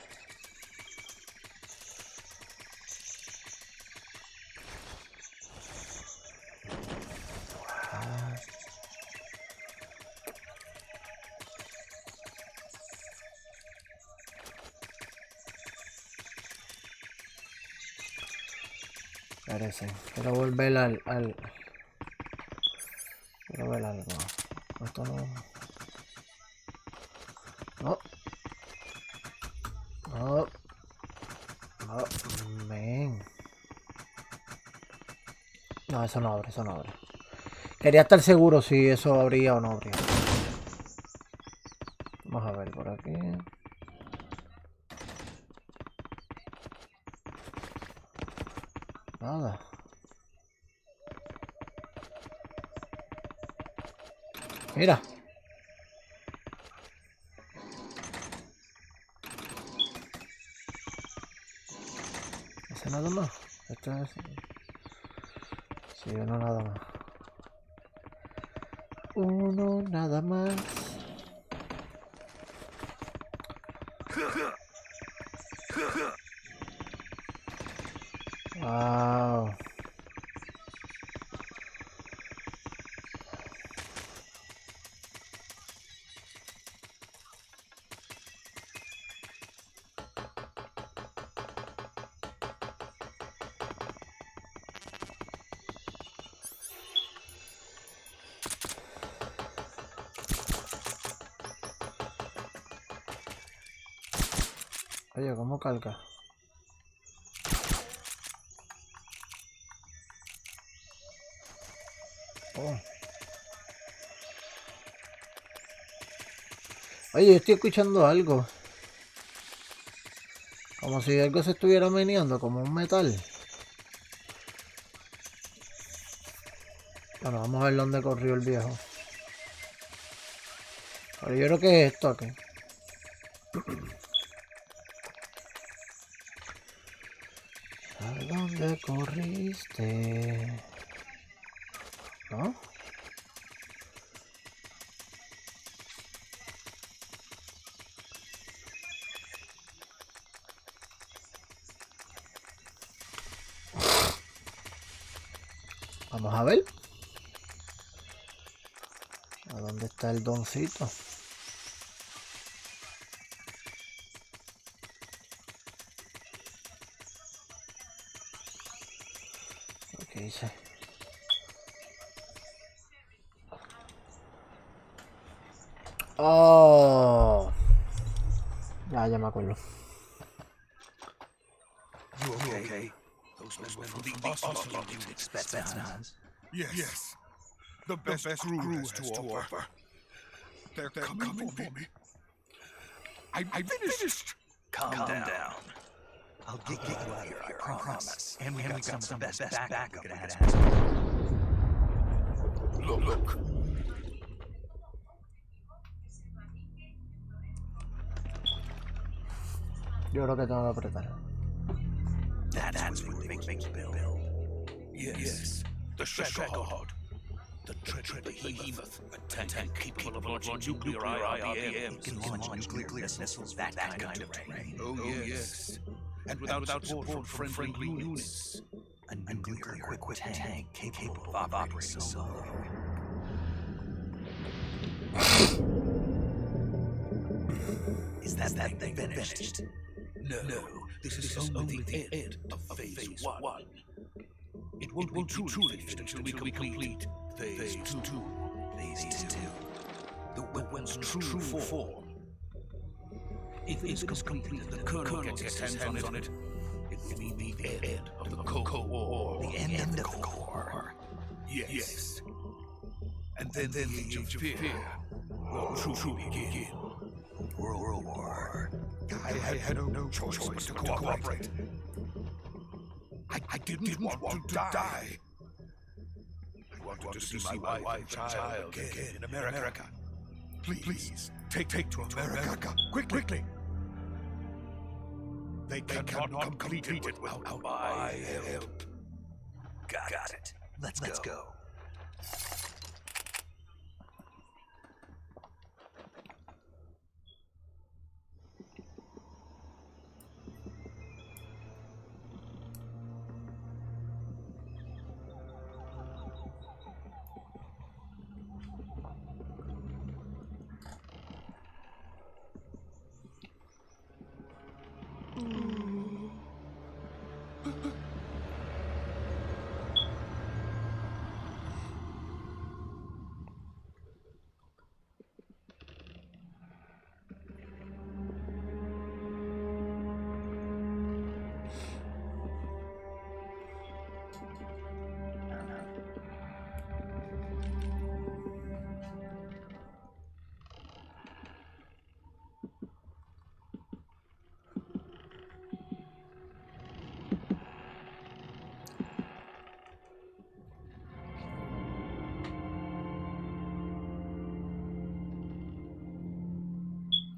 Parece. Quiero volver al... Quiero ver algo. Esto no... No. No. No. Men. No, eso no abre, eso no abre. Quería estar seguro si eso abría o no abría. Vamos a ver por aquí. Nada. Mira. ¿Ese nada más? Esto es... Sí, uno nada más. Uno nada más. Wow. Oye, ¿cómo calca? Oh. Oye, yo estoy escuchando algo. Como si algo se estuviera meneando, como un metal. Bueno, vamos a ver dónde corrió el viejo. Pero yo creo que es esto aquí. ¿A dónde corriste? ¿No? Vamos a ver. ¿A dónde está el doncito? ¿Qué dice? Oh. Ya me acuerdo. You okay? Those men from the Ocelot unit Spetsnaz. Yes. The best crew has to offer. They're coming for me. I finished. Calm down. I'll get you out of here, I promise. And we got some of the best backup we could ask for. Look. Yo creo que tengo que apretar. That's what we make you build. Yes. The Shagahod. The dreaded behemoth. A tank capable of launching nuclear IRBMs. It can launch nuclear missiles that kind of terrain. Oh, yes. And without support from friendly units. A nuclear-equipped tank capable of operating solo. Is that thing finished? No, this is only the end of Phase 1. It won't be truly finished until we complete Phase 2. Phase 2. The weapon's true form. If it is complete and the Colonel gets his hands on it, it will be the end of the Cold War. The end of the Cold War? Yes. And then the Age of Fear will truly begin. World War. I had no choice but to cooperate. I didn't want to die. I wanted to see my wife and child again in America. Please, take to America. Quickly. They cannot complete it without my help. Got it. Let's go.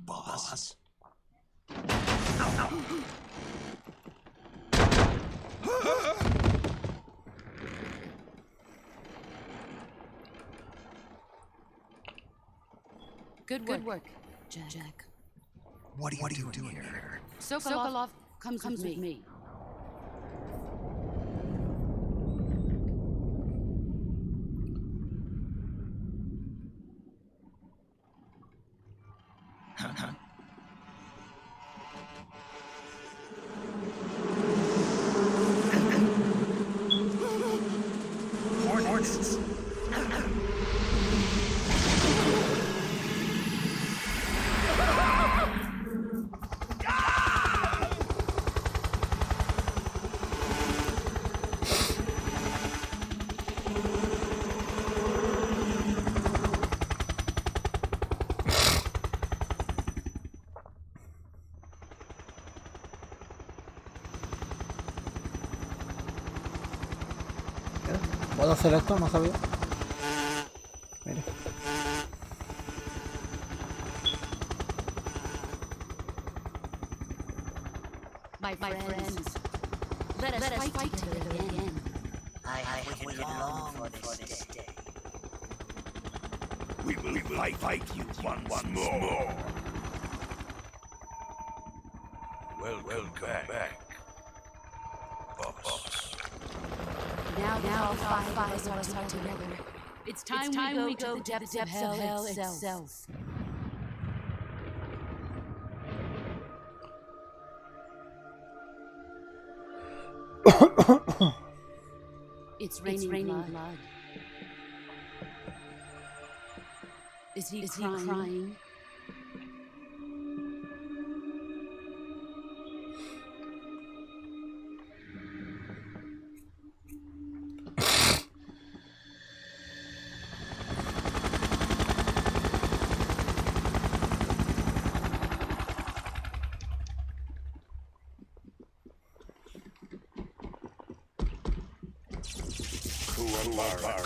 Boss. Good work, Jack. What are you doing here? Sokolov comes with me. Hornets. ¿Puedo hacer esto? No sabía. Mire. My friends, let us fight together again. I have waited long for this day. We will fight you once more. Welcome back. Boss. Now five of us are together. It's time we go to the depths of hell itself. It's raining blood. Is he crying?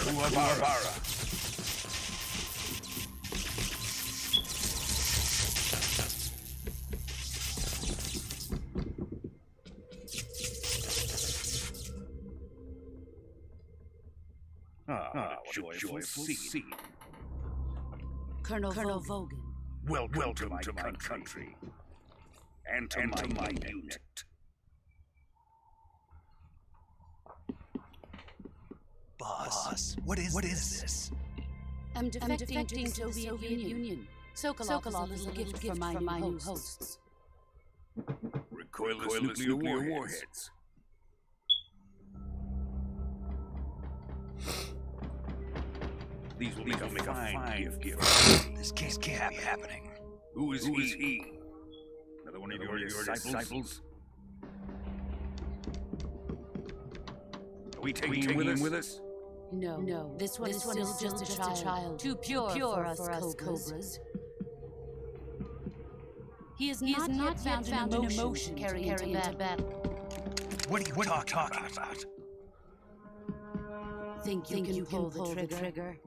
Kuwabara. what a joyful scene. Colonel Vogan. Welcome to my country. And to my unit. Boss, what is this? I'm defecting to the Soviet Union. Sokolov is a little gift from my new hosts. Recoilless nuclear warheads. These will make a fine gift. This can't be happening. Who is he? Another one of your disciples? Are we taking him with us? No. This one is still just a child. Too pure for us cobras. He is not yet found an emotion carrying into battle. What are you talking about? Think you can pull the trigger?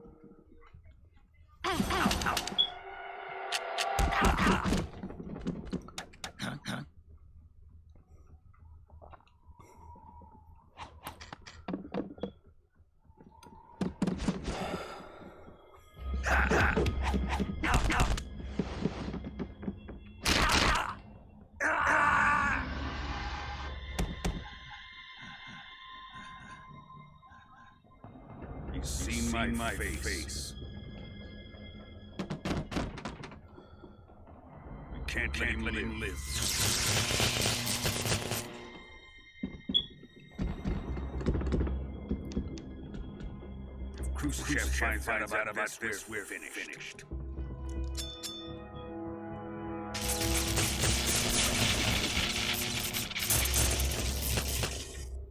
He's seen my face. We can't let him live. If Khrushchev finds out about this, we're finished.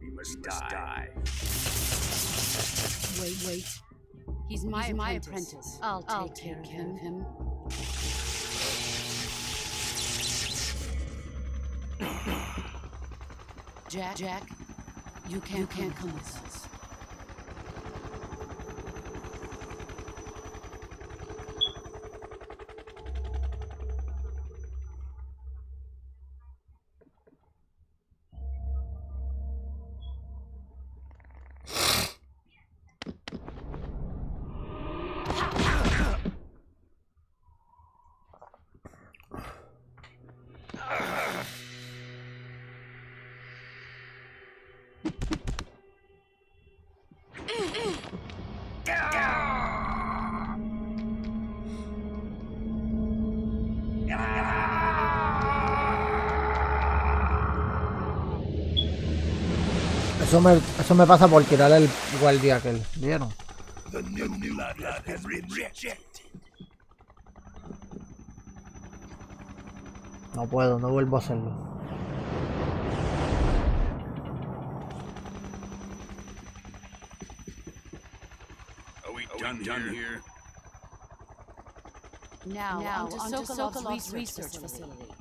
He must die. Wait. He's my apprentice. I'll take care of him. Jack, you can't come with us. Eso me pasa por tirar el guardia aquel, ¿vieron? The new blood has been rejected. No puedo, no vuelvo a hacerlo. Are we done here? Now onto Sokolov's research facility.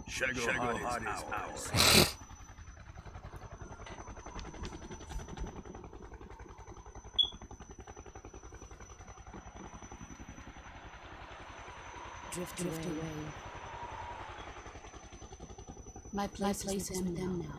Shagohod is ours. Drift away. My place is with them now.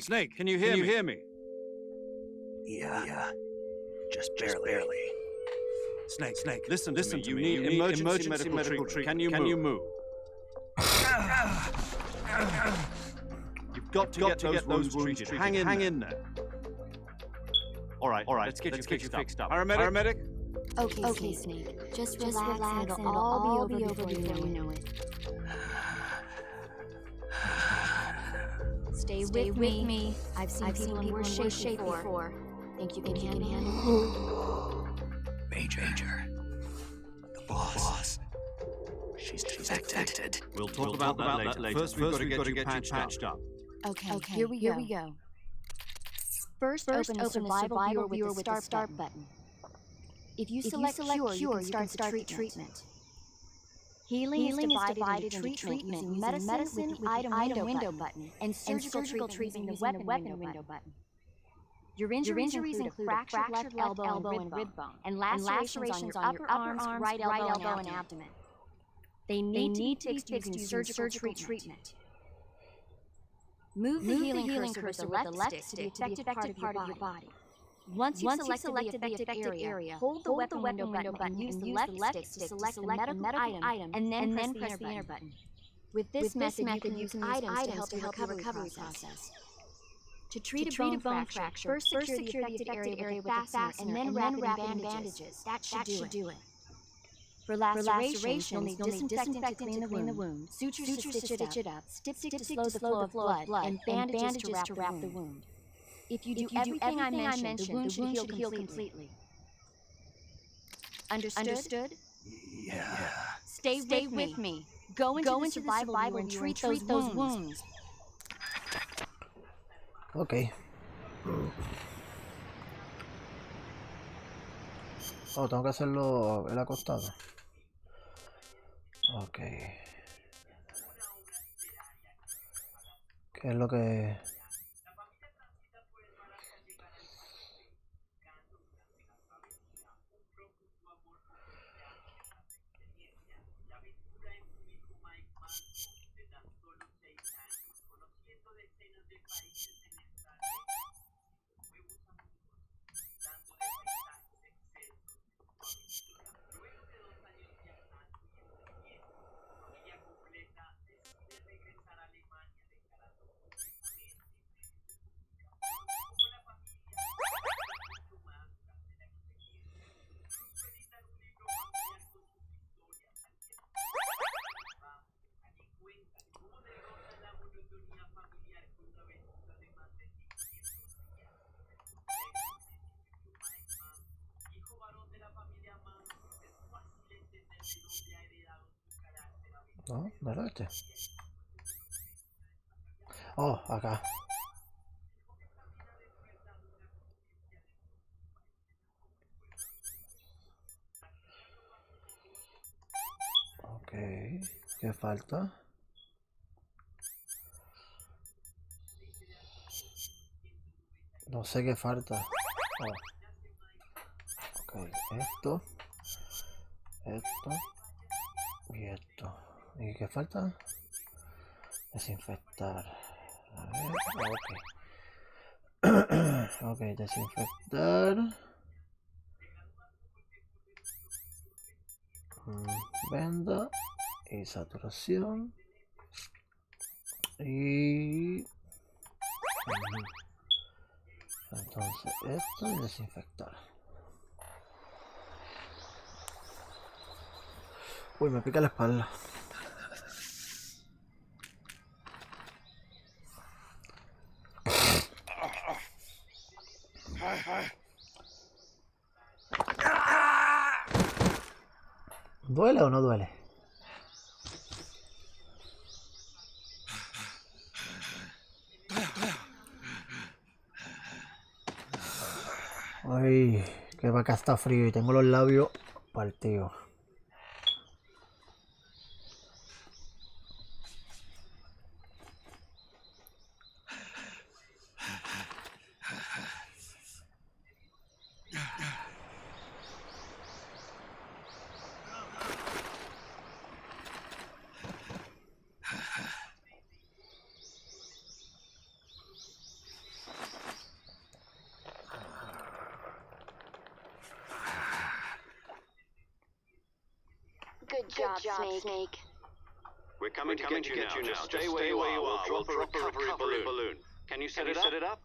Snake, can you hear me? Yeah. Just barely. Snake, listen to me. You need emergency medical treatment. Can you move? You've got to get those wounds treated. Hang in there. All right. Let's get you fixed up. Paramedic? Okay, Snake. Just relax and it'll all be over before you know it. Stay with me. I've seen people in worse shape before. Think you can handle it? Major. The boss. She's defected. We'll talk about that later. First, we've got to get you patched up. Okay, here we go. First, open the survival viewer with the start button. If you select cure, you can start the treatment. Healing is divided into treatment using medicine with the item window button, and surgical treatment using the weapon window button. Your injuries include a fractured left elbow and rib bone, and lacerations on your upper arms, right elbow, and abdomen. They need to be fixed using surgical treatment. Move the healing cursor with the left stick to the affected part of your body. Once you've selected the affected area, hold the weapon window button and use the left stick to select the medical item, and then press the enter button. With this method, you can use items to help the recovery process. To treat a bone fracture, first secure the affected area with a fastener and then wrap it in bandages. That should do it. For lacerations, you'll need disinfectant to clean the wound, sutures to stitch it up, stick to slow the flow of blood, and bandages to wrap the wound. If you do everything I mentioned, the wound should heal completely. Understood? Yeah. Stay with me. Go into the survival viewer and treat those wounds. Ok. Oh, tengo que hacerlo el acostado. Ok. ¿Qué es lo que...? No, no era este. Oh, acá. Ok, ¿qué falta? No sé qué falta. Oh. Ok, esto y esto. ¿Y qué falta? Desinfectar. A ver, ok. Ok, desinfectar. Venda y saturación. Y... entonces esto y desinfectar. Uy, me pica la espalda. ¿Duele o no duele? Ay, que acá está frío y tengo los labios partidos. Good job, Snake. We're coming to get you now. Just stay where you are. We'll drop a recovery balloon. Can you set it up?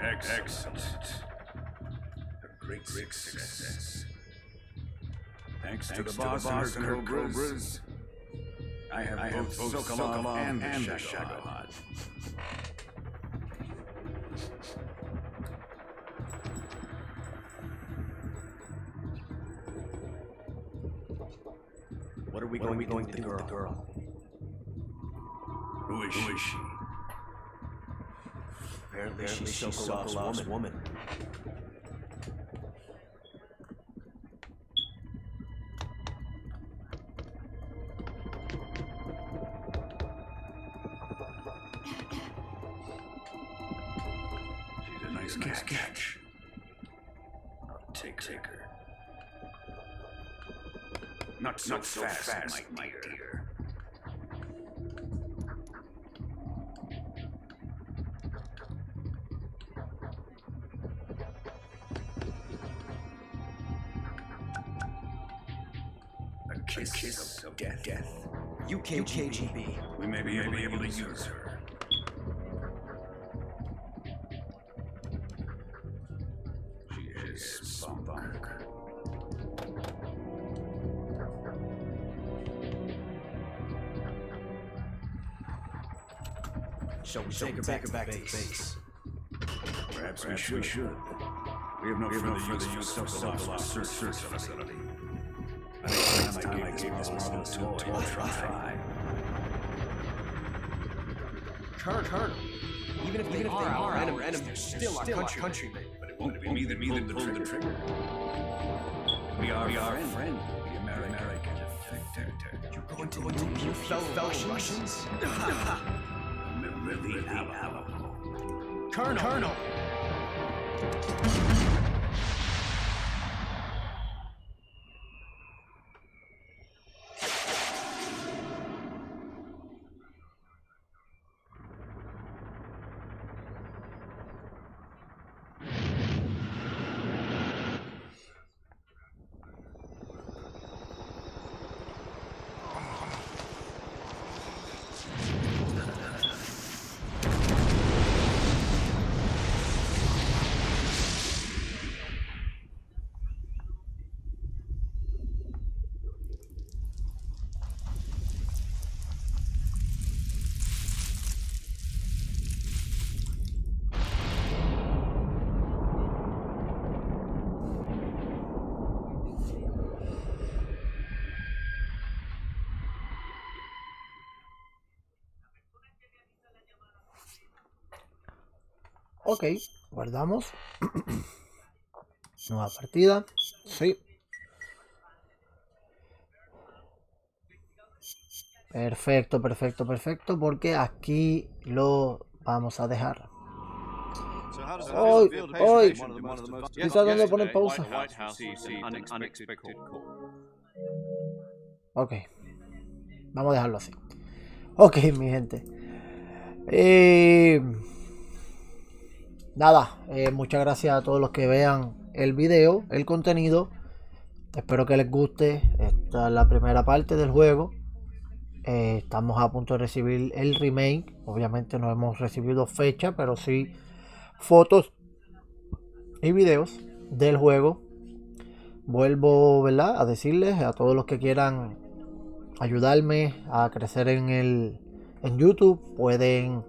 Excellent. A great success. Thanks to the boss and her cobras, I have both Sokolov and the Shagohod. What are we going to do with the girl? Who is she? Apparently she's Sokolov's woman. She's a nice catch. I'll take her. Not so fast, my dear. A kiss of death. UKGB. We may be able to use her. She is spunk. Shall we take her back to base? Perhaps we should. We have no further use of Sokolov's search facility. I think it's time I gave this marvelous toy a try. Colonel, even if they are our enemies, they're still our countrymen. But it won't be me that pulled the trigger. We are our friend, the American defector. You're going to remove your fellow Russians? Remember the Alamo. Colonel! Ok, guardamos. Nueva partida. Sí. Perfecto, porque aquí lo vamos a dejar. Hoy, estoy tratando de poner pausa. Ok, vamos a dejarlo así. Ok, mi gente. Nada, muchas gracias a todos los que vean el video, el contenido. Espero que les guste. Esta es la primera parte del juego. Estamos a punto de recibir el remake. Obviamente no hemos recibido fecha, pero sí fotos y videos del juego. Vuelvo, ¿verdad?, a decirles a todos los que quieran ayudarme a crecer en YouTube, pueden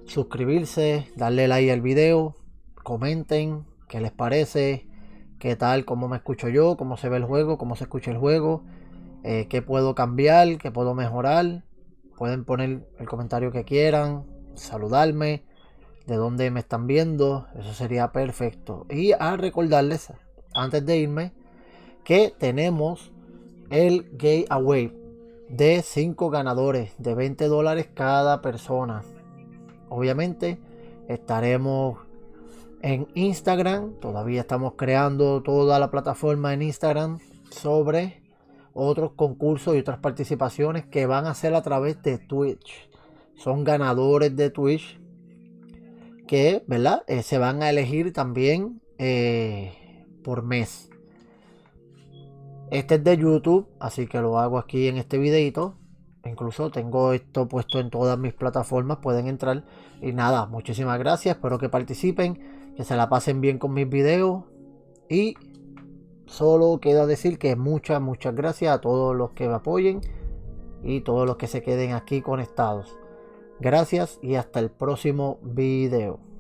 suscribirse, darle like al video, comenten qué les parece, qué tal, cómo me escucho yo, cómo se ve el juego, cómo se escucha el juego, qué puedo cambiar, qué puedo mejorar. Pueden poner el comentario que quieran, saludarme, de dónde me están viendo, eso sería perfecto. Y a recordarles, antes de irme, que tenemos el giveaway de 5 ganadores de $20 cada persona. Obviamente estaremos en Instagram, todavía estamos creando toda la plataforma en Instagram sobre otros concursos y otras participaciones que van a ser a través de Twitch. Son ganadores de Twitch que, ¿verdad?, se van a elegir también por mes. Este es de YouTube, así que lo hago aquí en este videito. Incluso tengo esto puesto en todas mis plataformas, pueden entrar. Y nada, muchísimas gracias, espero que participen, que se la pasen bien con mis videos. Y solo queda decir que muchas gracias a todos los que me apoyen y todos los que se queden aquí conectados. Gracias y hasta el próximo video.